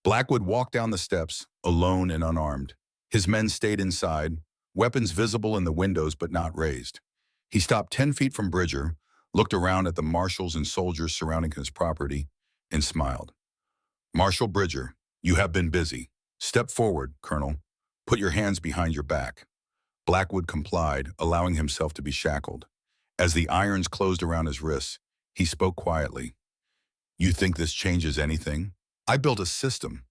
Blackwood walked down the steps, alone and unarmed. His men stayed inside, weapons visible in the windows but not raised. He stopped 10 feet from Bridger, looked around at the marshals and soldiers surrounding his property, and smiled. Marshal Bridger, you have been busy. Step forward, Colonel. Put your hands behind your back. Blackwood complied, allowing himself to be shackled. As the irons closed around his wrists, he spoke quietly. You think this changes anything? I built a system.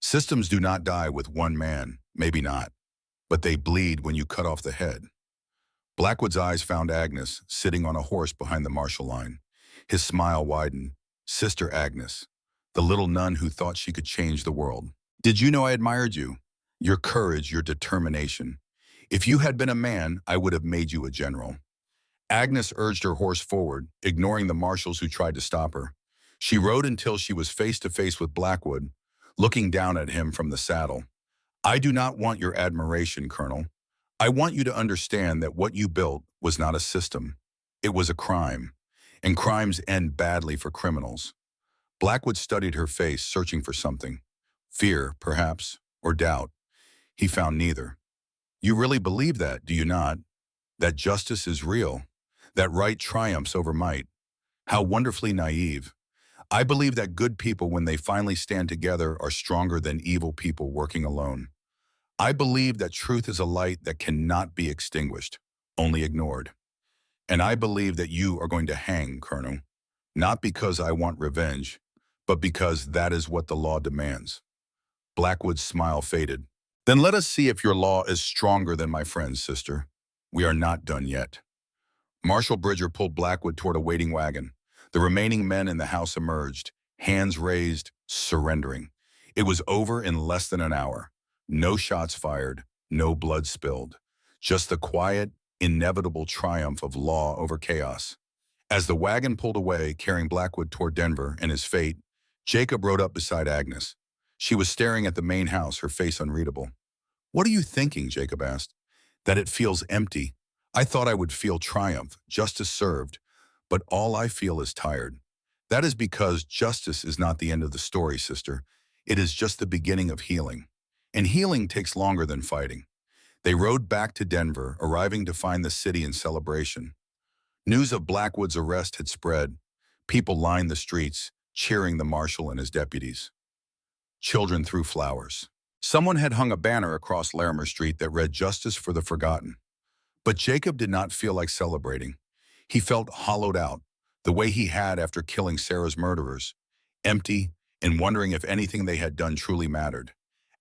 Systems do not die with one man, maybe not, but they bleed when you cut off the head. Blackwood's eyes found Agnes sitting on a horse behind the marshal line. His smile widened. Sister Agnes, the little nun who thought she could change the world. Did you know I admired you? Your courage, your determination. If you had been a man, I would have made you a general. Agnes urged her horse forward, ignoring the marshals who tried to stop her. She rode until she was face to face with Blackwood, looking down at him from the saddle. I do not want your admiration, Colonel. I want you to understand that what you built was not a system. It was a crime, and crimes end badly for criminals. Blackwood studied her face, searching for something. Fear, perhaps, or doubt. He found neither. You really believe that, do you not? That justice is real, that right triumphs over might. How wonderfully naive. I believe that good people, when they finally stand together, are stronger than evil people working alone. I believe that truth is a light that cannot be extinguished, only ignored. And I believe that you are going to hang, Colonel, not because I want revenge, but because that is what the law demands. Blackwood's smile faded. Then let us see if your law is stronger than my friend's, sister. We are not done yet. Marshal Bridger pulled Blackwood toward a waiting wagon. The remaining men in the house emerged, hands raised, surrendering. It was over in less than an hour. No shots fired, no blood spilled. Just the quiet, inevitable triumph of law over chaos. As the wagon pulled away, carrying Blackwood toward Denver and his fate, Jacob rode up beside Agnes. She was staring at the main house, her face unreadable. What are you thinking? Jacob asked. That it feels empty. I thought I would feel triumph, justice served, but all I feel is tired. That is because justice is not the end of the story, sister. It is just the beginning of healing. And healing takes longer than fighting. They rode back to Denver, arriving to find the city in celebration. News of Blackwood's arrest had spread. People lined the streets, cheering the marshal and his deputies. Children threw flowers. Someone had hung a banner across Larimer Street that read "Justice for the Forgotten." But Jacob did not feel like celebrating. He felt hollowed out, the way he had after killing Sarah's murderers, empty and wondering if anything they had done truly mattered.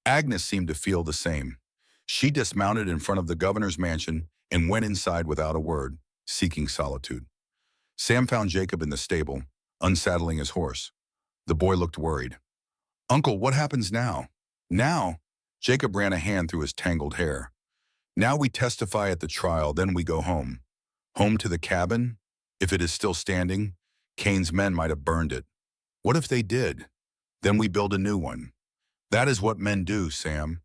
Agnes seemed to feel the same. She dismounted in front of the governor's mansion and went inside without a word, seeking solitude. Sam found Jacob in the stable, unsaddling his horse. The boy looked worried. Uncle, what happens now? Now? Jacob ran a hand through his tangled hair. Now we testify at the trial, then we go home. Home to the cabin? If it is still standing, Cain's men might have burned it. What if they did? Then we build a new one. That is what men do, Sam.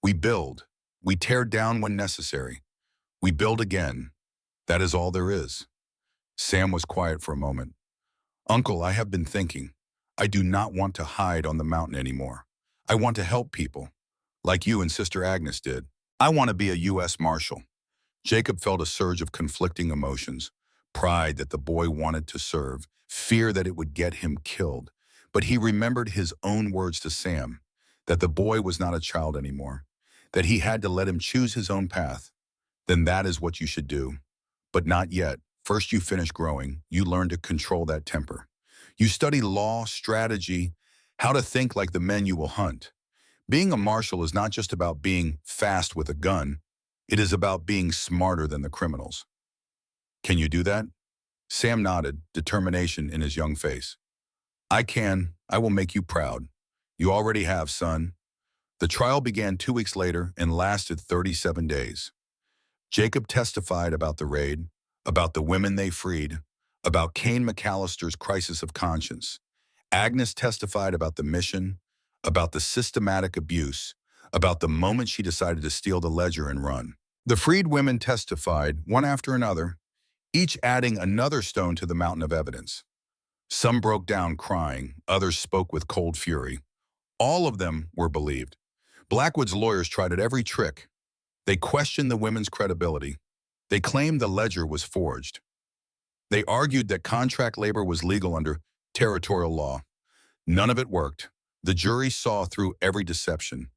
We build. We tear down when necessary. We build again. That is all there is. Sam was quiet for a moment. Uncle, I have been thinking. I do not want to hide on the mountain anymore. I want to help people, like you and Sister Agnes did. I want to be a U.S. Marshal. Jacob felt a surge of conflicting emotions. Pride that the boy wanted to serve, fear that it would get him killed. But he remembered his own words to Sam, that the boy was not a child anymore, that he had to let him choose his own path. Then that is what you should do. But not yet. First you finish growing, you learn to control that temper. You study law, strategy, how to think like the men you will hunt. Being a marshal is not just about being fast with a gun. It is about being smarter than the criminals. Can you do that? Sam nodded, determination in his young face. I can. I will make you proud. You already have, son. The trial began 2 weeks later and lasted 37 days. Jacob testified about the raid, about the women they freed, about Cain McAllister's crisis of conscience. Agnes testified about the mission, about the systematic abuse, about the moment she decided to steal the ledger and run. The freed women testified, one after another, each adding another stone to the mountain of evidence. Some broke down crying, others spoke with cold fury. All of them were believed. Blackwood's lawyers tried at every trick. They questioned the women's credibility. They claimed the ledger was forged. They argued that contract labor was legal under territorial law. None of it worked. The jury saw through every deception.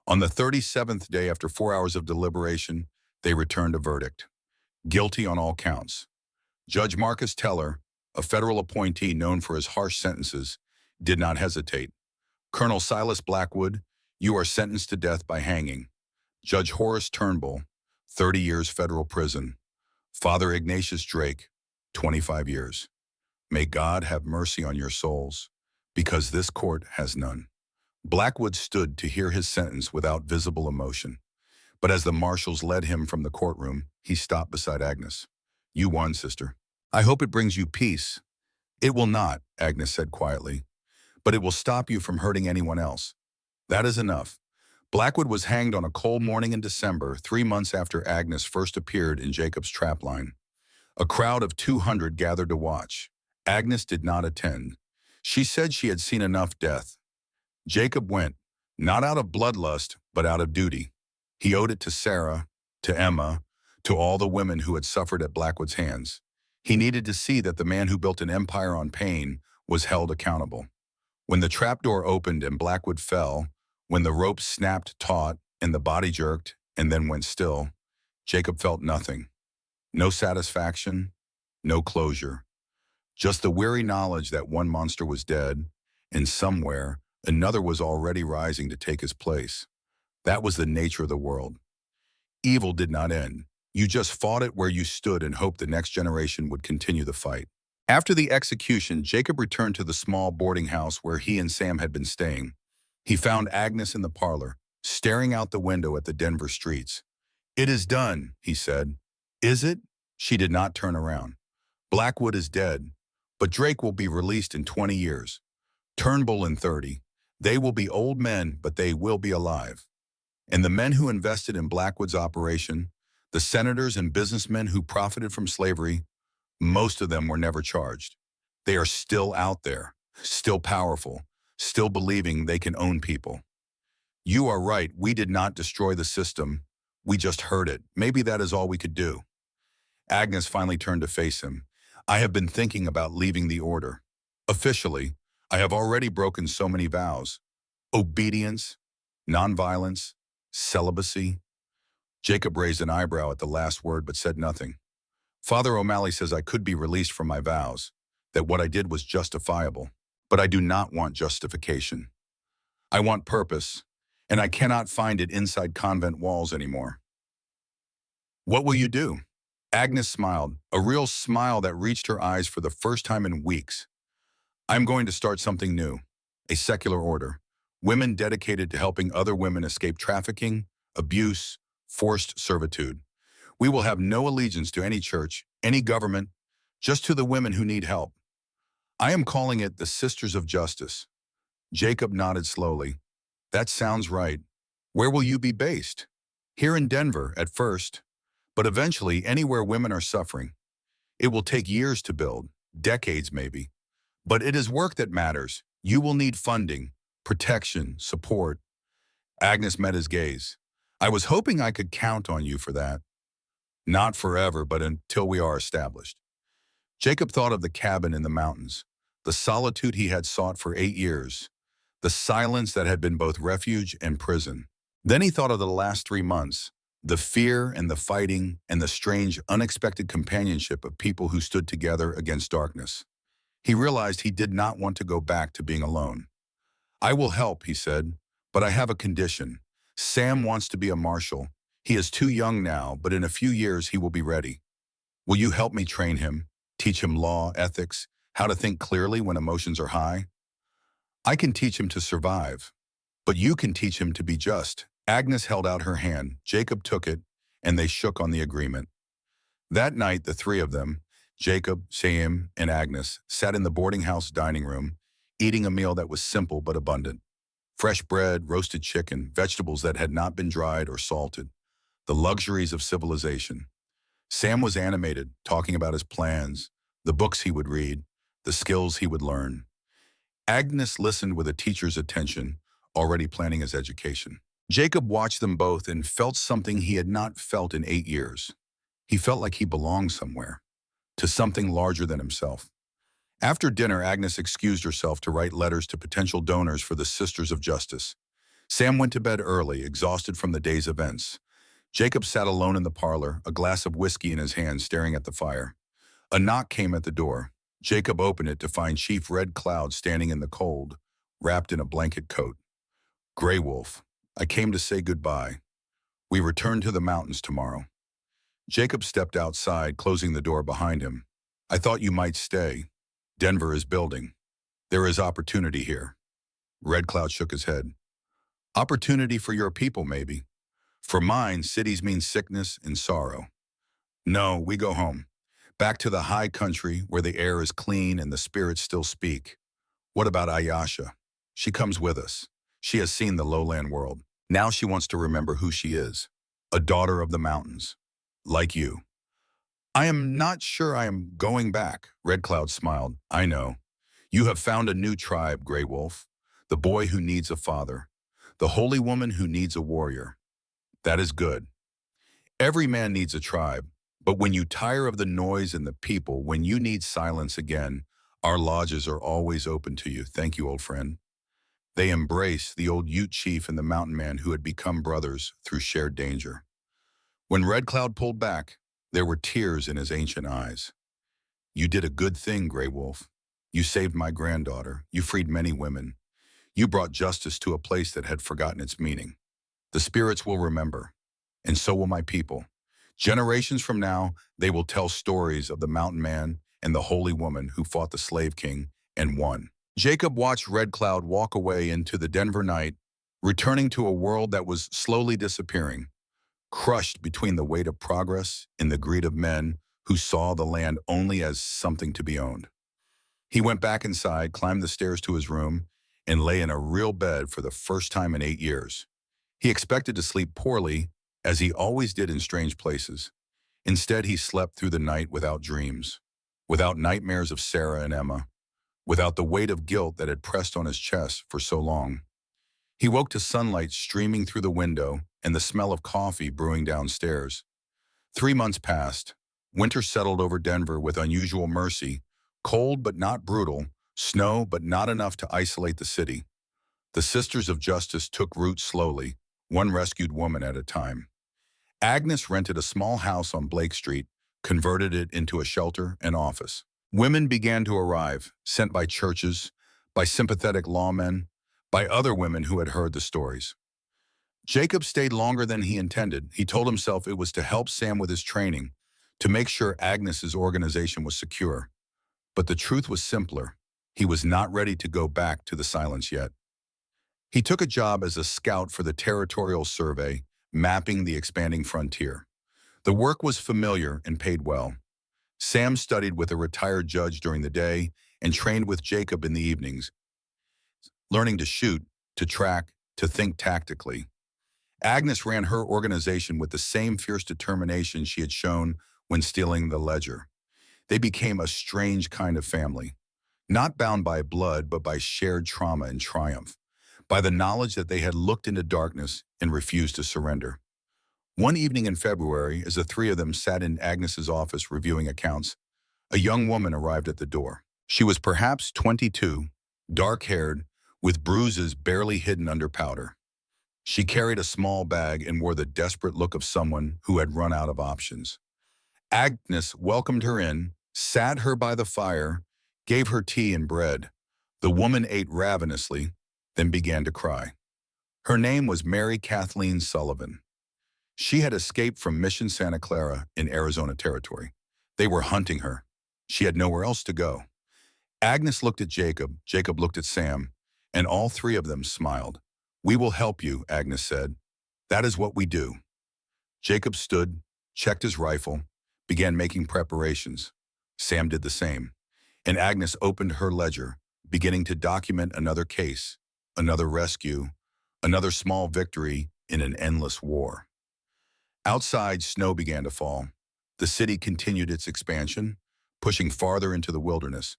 On the 37th day, after 4 hours of deliberation, they returned a verdict. Guilty on all counts. Judge Marcus Teller, a federal appointee known for his harsh sentences, did not hesitate. Colonel Silas Blackwood, You are sentenced to death by hanging. Judge Horace Turnbull, 30 years federal prison. Father Ignatius Drake, 25 years. May God have mercy on your souls, because this court has none. Blackwood stood to hear his sentence without visible emotion. But as the marshals led him from the courtroom, he stopped beside Agnes. You won, sister. I hope it brings you peace. It will not, Agnes said quietly, but it will stop you from hurting anyone else. That is enough. Blackwood was hanged on a cold morning in December, 3 months after Agnes first appeared in Jacob's trapline. A crowd of 200 gathered to watch. Agnes did not attend. She said she had seen enough death. Jacob went, not out of bloodlust, but out of duty. He owed it to Sarah, to Emma, to all the women who had suffered at Blackwood's hands. He needed to see that the man who built an empire on pain was held accountable. When the trapdoor opened and Blackwood fell, when the rope snapped taut and the body jerked and then went still, Jacob felt nothing. No satisfaction, no closure. Just the weary knowledge that one monster was dead, and somewhere, another was already rising to take his place. That was the nature of the world. Evil did not end. You just fought it where you stood and hoped the next generation would continue the fight. After the execution, Jacob returned to the small boarding house where he and Sam had been staying. He found Agnes in the parlor, staring out the window at the Denver streets. It is done, he said. Is it? She did not turn around. Blackwood is dead, but Drake will be released in 20 years. Turnbull in 30. They will be old men, but they will be alive. And the men who invested in Blackwood's operation, the senators and businessmen who profited from slavery, most of them were never charged. They are still out there, still powerful, still believing they can own people. You are right, we did not destroy the system. We just hurt it. Maybe that is all we could do. Agnes finally turned to face him. I have been thinking about leaving the order. Officially, I have already broken so many vows. Obedience, nonviolence, celibacy. Jacob raised an eyebrow at the last word but said nothing. Father O'Malley says I could be released from my vows, that what I did was justifiable. But I do not want justification. I want purpose, and I cannot find it inside convent walls anymore. What will you do? Agnes smiled, a real smile that reached her eyes for the first time in weeks. I'm going to start something new, a secular order. Women dedicated to helping other women escape trafficking, abuse, forced servitude. We will have no allegiance to any church, any government, just to the women who need help. I am calling it the Sisters of Justice. Jacob nodded slowly. That sounds right. Where will you be based? Here in Denver, at first, but eventually anywhere women are suffering. It will take years to build, decades maybe. But it is work that matters. You will need funding, protection, support. Agnes met his gaze. I was hoping I could count on you for that. Not forever, but until we are established. Jacob thought of the cabin in the mountains, the solitude he had sought for 8 years, the silence that had been both refuge and prison. Then he thought of the last 3 months, the fear and the fighting and the strange, unexpected companionship of people who stood together against darkness. He realized he did not want to go back to being alone. I will help, he said, but I have a condition. Sam wants to be a marshal. He is too young now, but in a few years he will be ready. Will you help me train him, teach him law, ethics, how to think clearly when emotions are high? I can teach him to survive, but you can teach him to be just. Agnes held out her hand. Jacob took it, and they shook on the agreement. That night, the three of them, Jacob, Sam, and Agnes, sat in the boarding house dining room, eating a meal that was simple but abundant. Fresh bread, roasted chicken, vegetables that had not been dried or salted. The luxuries of civilization. Sam was animated, talking about his plans, the books he would read, the skills he would learn. Agnes listened with a teacher's attention, already planning his education. Jacob watched them both and felt something he had not felt in 8 years. He felt like he belonged somewhere, to something larger than himself. After dinner, Agnes excused herself to write letters to potential donors for the Sisters of Justice. Sam went to bed early, exhausted from the day's events. Jacob sat alone in the parlor, a glass of whiskey in his hand, staring at the fire. A knock came at the door. Jacob opened it to find Chief Red Cloud standing in the cold, wrapped in a blanket coat. Grey Wolf, I came to say goodbye. We return to the mountains tomorrow. Jacob stepped outside, closing the door behind him. I thought you might stay. Denver is building. There is opportunity here. Red Cloud shook his head. Opportunity for your people, maybe. For mine, cities mean sickness and sorrow. No, we go home. Back to the high country where the air is clean and the spirits still speak. What about Ayasha? She comes with us. She has seen the lowland world. Now she wants to remember who she is. A daughter of the mountains. Like you. I am not sure I am going back, Red Cloud smiled. I know. You have found a new tribe, Grey Wolf. The boy who needs a father. The holy woman who needs a warrior. That is good. Every man needs a tribe. But when you tire of the noise and the people, when you need silence again, our lodges are always open to you. Thank you, old friend. They embrace the old Ute chief and the mountain man who had become brothers through shared danger. When Red Cloud pulled back, there were tears in his ancient eyes. You did a good thing, Grey Wolf. You saved my granddaughter. You freed many women. You brought justice to a place that had forgotten its meaning. The spirits will remember, and so will my people. Generations from now, they will tell stories of the mountain man and the holy woman who fought the slave king and won. Jacob watched Red Cloud walk away into the Denver night, returning to a world that was slowly disappearing, crushed between the weight of progress and the greed of men who saw the land only as something to be owned. He went back inside, climbed the stairs to his room, and lay in a real bed for the first time in 8 years. He expected to sleep poorly, as he always did in strange places. Instead, he slept through the night without dreams, without nightmares of Sarah and Emma, without the weight of guilt that had pressed on his chest for so long. He woke to sunlight streaming through the window and the smell of coffee brewing downstairs. 3 months passed. Winter settled over Denver with unusual mercy, cold but not brutal, snow but not enough to isolate the city. The Sisters of Justice took root slowly, one rescued woman at a time. Agnes rented a small house on Blake Street, converted it into a shelter and office. Women began to arrive, sent by churches, by sympathetic lawmen, by other women who had heard the stories. Jacob stayed longer than he intended. He told himself it was to help Sam with his training, to make sure Agnes's organization was secure. But the truth was simpler. He was not ready to go back to the silence yet. He took a job as a scout for the Territorial Survey, mapping the expanding frontier. The work was familiar and paid well. Sam studied with a retired judge during the day and trained with Jacob in the evenings, learning to shoot, to track, to think tactically. Agnes ran her organization with the same fierce determination she had shown when stealing the ledger. They became a strange kind of family, not bound by blood but by shared trauma and triumph, by the knowledge that they had looked into darkness and refused to surrender. One evening in February, as the three of them sat in Agnes's office reviewing accounts, a young woman arrived at the door. She was perhaps 22, dark-haired, with bruises barely hidden under powder. She carried a small bag and wore the desperate look of someone who had run out of options. Agnes welcomed her in, sat her by the fire, gave her tea and bread. The woman ate ravenously, then began to cry. Her name was Mary Kathleen Sullivan. She had escaped from Mission Santa Clara in Arizona Territory. They were hunting her. She had nowhere else to go. Agnes looked at Jacob, Jacob looked at Sam, and all three of them smiled. "We will help you," Agnes said. "That is what we do." Jacob stood, checked his rifle, began making preparations. Sam did the same, and Agnes opened her ledger, beginning to document another case, another rescue, another small victory in an endless war. Outside, snow began to fall. The city continued its expansion, pushing farther into the wilderness,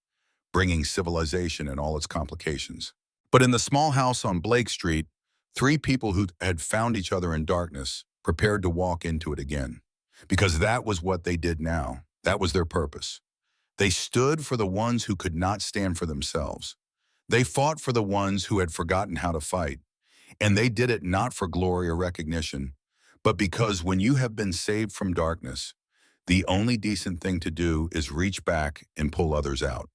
bringing civilization and all its complications. But in the small house on Blake Street, three people who had found each other in darkness prepared to walk into it again. Because that was what they did now. That was their purpose. They stood for the ones who could not stand for themselves. They fought for the ones who had forgotten how to fight. And they did it not for glory or recognition, but because when you have been saved from darkness, the only decent thing to do is reach back and pull others out.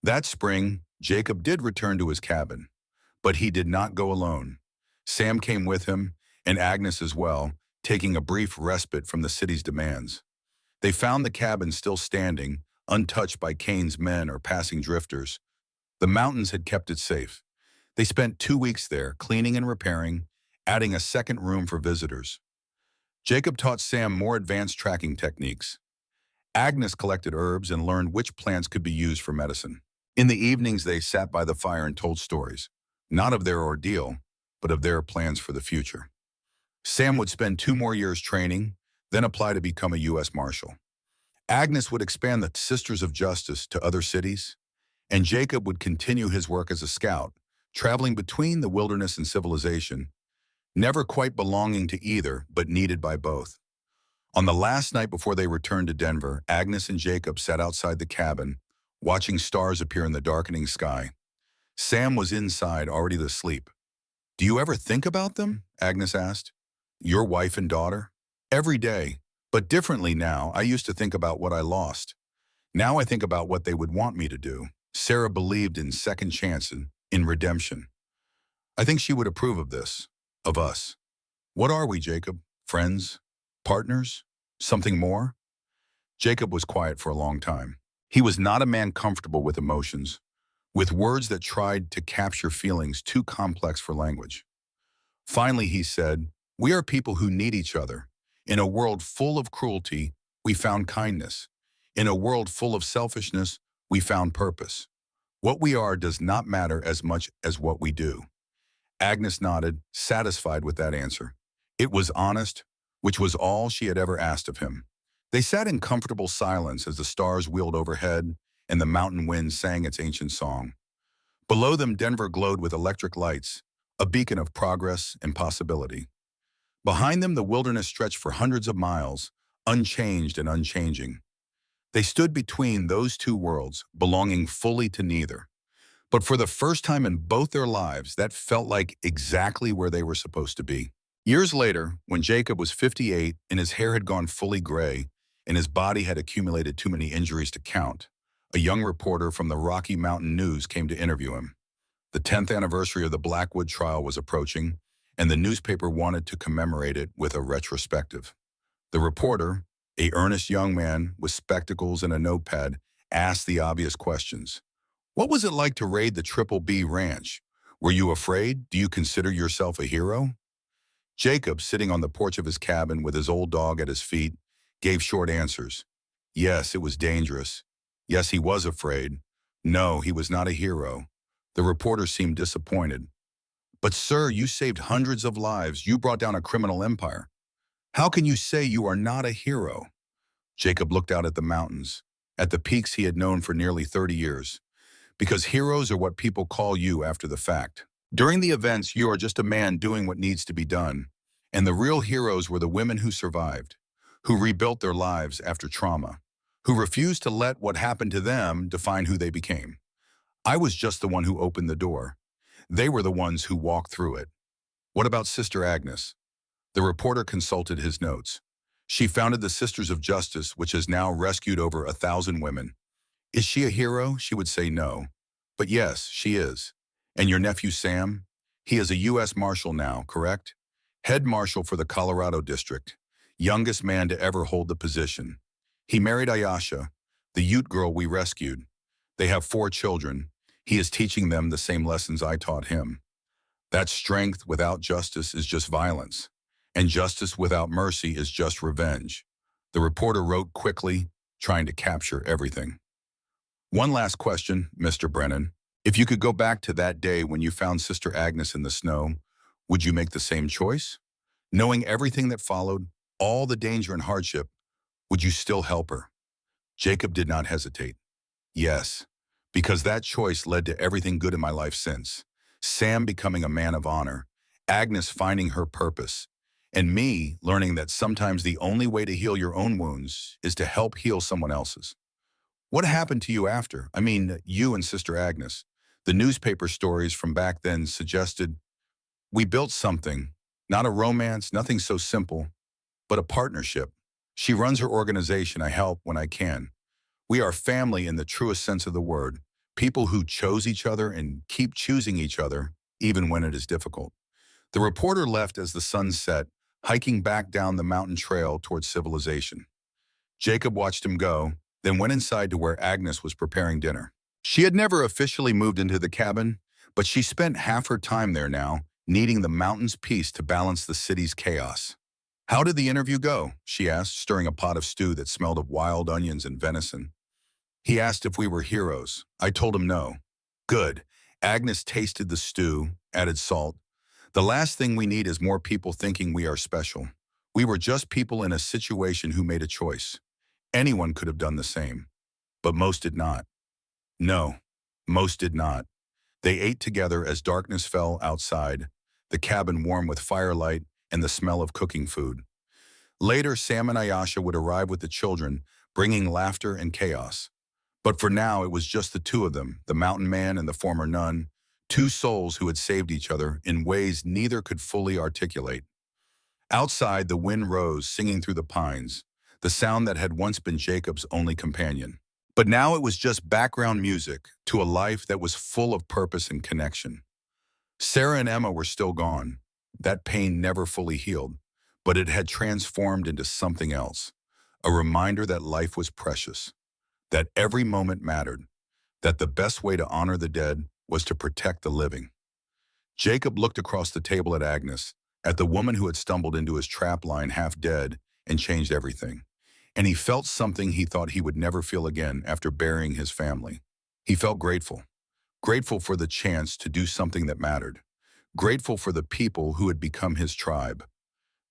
That spring, Jacob did return to his cabin, but he did not go alone. Sam came with him, and Agnes as well, taking a brief respite from the city's demands. They found the cabin still standing, untouched by Kane's men or passing drifters. The mountains had kept it safe. They spent 2 weeks there, cleaning and repairing, adding a second room for visitors. Jacob taught Sam more advanced tracking techniques. Agnes collected herbs and learned which plants could be used for medicine. In the evenings, they sat by the fire and told stories, not of their ordeal, but of their plans for the future. Sam would spend 2 more years training, then apply to become a U.S. Marshal. Agnes would expand the Sisters of Justice to other cities, and Jacob would continue his work as a scout, traveling between the wilderness and civilization, never quite belonging to either, but needed by both. On the last night before they returned to Denver, Agnes and Jacob sat outside the cabin, watching stars appear in the darkening sky. Sam was inside, already asleep. "Do you ever think about them?" Agnes asked. "Your wife and daughter?" "Every day, but differently now. I used to think about what I lost. Now I think about what they would want me to do." Sarah believed in second chances, in redemption. "I think she would approve of this, of us." "What are we, Jacob? Friends? Partners? Something more?" Jacob was quiet for a long time. He was not a man comfortable with emotions, with words that tried to capture feelings too complex for language. Finally, he said, "We are people who need each other. In a world full of cruelty, we found kindness. In a world full of selfishness, we found purpose. What we are does not matter as much as what we do." Agnes nodded, satisfied with that answer. It was honest, which was all she had ever asked of him. They sat in comfortable silence as the stars wheeled overhead and the mountain wind sang its ancient song. Below them, Denver glowed with electric lights, a beacon of progress and possibility. Behind them, the wilderness stretched for hundreds of miles, unchanged and unchanging. They stood between those two worlds, belonging fully to neither. But for the first time in both their lives, that felt like exactly where they were supposed to be. Years later, when Jacob was 58 and his hair had gone fully gray and his body had accumulated too many injuries to count, a young reporter from the Rocky Mountain News came to interview him. The 10th anniversary of the Blackwood trial was approaching, and the newspaper wanted to commemorate it with a retrospective. The reporter, an earnest young man with spectacles and a notepad, asked the obvious questions. "What was it like to raid the Triple B ranch? Were you afraid? Do you consider yourself a hero?" Jacob, sitting on the porch of his cabin with his old dog at his feet, gave short answers. Yes, it was dangerous. Yes, he was afraid. No, he was not a hero. The reporter seemed disappointed. "But sir, you saved hundreds of lives. You brought down a criminal empire. How can you say you are not a hero?" Jacob looked out at the mountains, at the peaks he had known for nearly 30 years. "Because heroes are what people call you after the fact. During the events, you are just a man doing what needs to be done. And the real heroes were the women who survived, who rebuilt their lives after trauma, who refused to let what happened to them define who they became. I was just the one who opened the door. They were the ones who walked through it." "What about Sister Agnes?" The reporter consulted his notes. "She founded the Sisters of Justice, which has now rescued over 1,000 women. Is she a hero?" She would say no. "But yes, she is. And your nephew Sam? He is a U.S. Marshal now, correct? Head Marshal for the Colorado District. Youngest man to ever hold the position. He married Ayasha, the Ute girl we rescued. They have 4 children. He is teaching them the same lessons I taught him. That strength without justice is just violence, and justice without mercy is just revenge." The reporter wrote quickly, trying to capture everything. "One last question, Mr. Brennan. If you could go back to that day when you found Sister Agnes in the snow, would you make the same choice? Knowing everything that followed, all the danger and hardship, would you still help her?" Jacob did not hesitate. "Yes, because that choice led to everything good in my life since. Sam becoming a man of honor, Agnes finding her purpose, and me learning that sometimes the only way to heal your own wounds is to help heal someone else's." "What happened to you after? I mean, you and Sister Agnes?" The newspaper stories from back then suggested, "We built something, not a romance, nothing so simple, but a partnership. She runs her organization. I help when I can. We are family in the truest sense of the word, people who chose each other and keep choosing each other, even when it is difficult." The reporter left as the sun set, hiking back down the mountain trail towards civilization. Jacob watched him go, then went inside to where Agnes was preparing dinner. She had never officially moved into the cabin, but she spent half her time there now, needing the mountain's peace to balance the city's chaos. "How did the interview go?" she asked, stirring a pot of stew that smelled of wild onions and venison. He asked if we were heroes. I told him no. "Good." Agnes tasted the stew, added salt. "The last thing we need is more people thinking we are special. We were just people in a situation who made a choice. Anyone could have done the same, but most did not." No, most did not. They ate together as darkness fell outside, the cabin warm with firelight and the smell of cooking food. Later, Sam and Ayasha would arrive with the children, bringing laughter and chaos. But for now, it was just the two of them, the mountain man and the former nun, two souls who had saved each other in ways neither could fully articulate. Outside, the wind rose, singing through the pines, the sound that had once been Jacob's only companion. But now it was just background music to a life that was full of purpose and connection. Sarah and Emma were still gone. That pain never fully healed, but it had transformed into something else, a reminder that life was precious, that every moment mattered, that the best way to honor the dead was to protect the living. Jacob looked across the table at Agnes, at the woman who had stumbled into his trap line half dead and changed everything. And he felt something he thought he would never feel again after burying his family. He felt grateful. Grateful for the chance to do something that mattered. Grateful for the people who had become his tribe.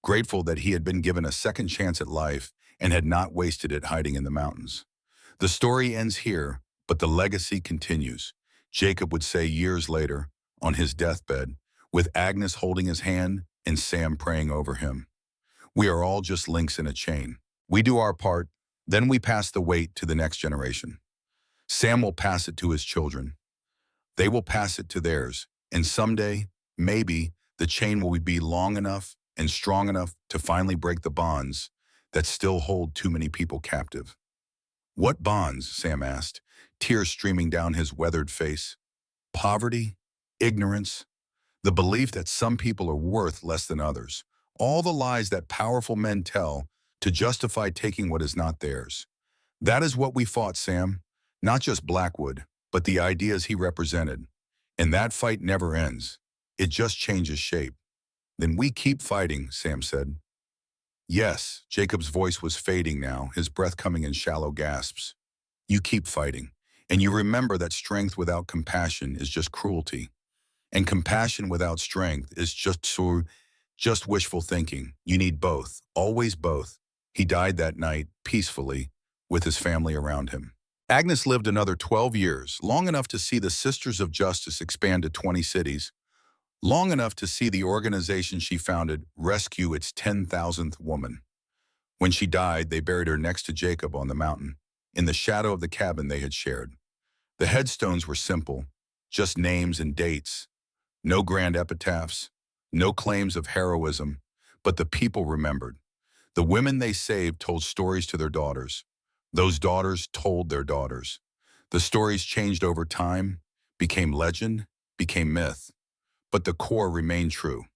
Grateful that he had been given a second chance at life and had not wasted it hiding in the mountains. The story ends here, but the legacy continues. Jacob would say years later, on his deathbed, with Agnes holding his hand and Sam praying over him. "We are all just links in a chain. We do our part, then we pass the weight to the next generation. Sam will pass it to his children. They will pass it to theirs, and someday, maybe, the chain will be long enough and strong enough to finally break the bonds that still hold too many people captive." "What bonds?" Sam asked, tears streaming down his weathered face. "Poverty, ignorance, the belief that some people are worth less than others, all the lies that powerful men tell to justify taking what is not theirs. That is what we fought, Sam. Not just Blackwood, but the ideas he represented. And that fight never ends. It just changes shape." "Then we keep fighting," Sam said. "Yes." Jacob's voice was fading now, his breath coming in shallow gasps. "You keep fighting. And you remember that strength without compassion is just cruelty. And compassion without strength is just wishful thinking. You need both, always both." He died that night, peacefully, with his family around him. Agnes lived another 12 years, long enough to see the Sisters of Justice expand to 20 cities, long enough to see the organization she founded rescue its 10,000th woman. When she died, they buried her next to Jacob on the mountain, in the shadow of the cabin they had shared. The headstones were simple, just names and dates. No grand epitaphs, no claims of heroism, but the people remembered. The women they saved told stories to their daughters. Those daughters told their daughters. The stories changed over time, became legend, became myth. But the core remained true.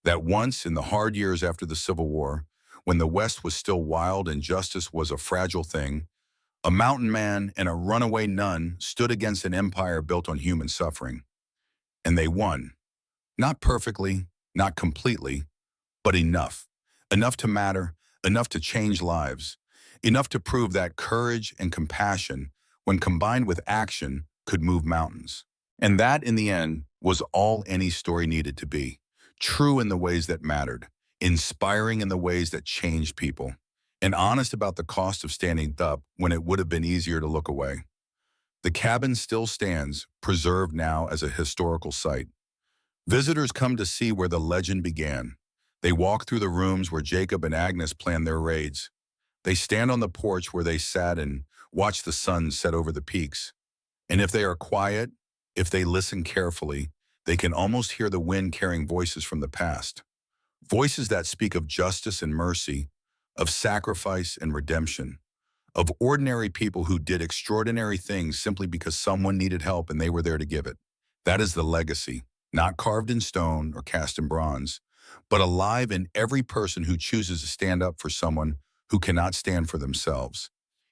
That once, in the hard years after the Civil War, when the West was still wild and justice was a fragile thing, a mountain man and a runaway nun stood against an empire built on human suffering. And they won. Not perfectly, not completely, but enough. Enough to matter, enough to change lives, enough to prove that courage and compassion, when combined with action, could move mountains. And that, in the end, was all any story needed to be. True in the ways that mattered, inspiring in the ways that changed people, and honest about the cost of standing up when it would have been easier to look away. The cabin still stands, preserved now as a historical site. Visitors come to see where the legend began. They walk through the rooms where Jacob and Agnes planned their raids. They stand on the porch where they sat and watch the sun set over the peaks. And if they are quiet, if they listen carefully, they can almost hear the wind carrying voices from the past. Voices that speak of justice and mercy, of sacrifice and redemption, of ordinary people who did extraordinary things simply because someone needed help and they were there to give it. That is the legacy. not carved in stone or cast in bronze, but alive in every person who chooses to stand up for someone who cannot stand for themselves,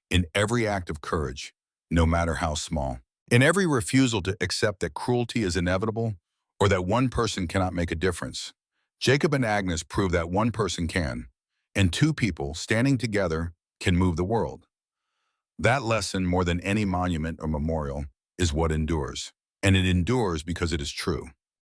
in every act of courage, no matter how small, in every refusal to accept that cruelty is inevitable or that one person cannot make a difference. Jacob and Agnes prove that one person can, and two people standing together can move the world. That lesson, more than any monument or memorial, is what endures. And it endures because it is true.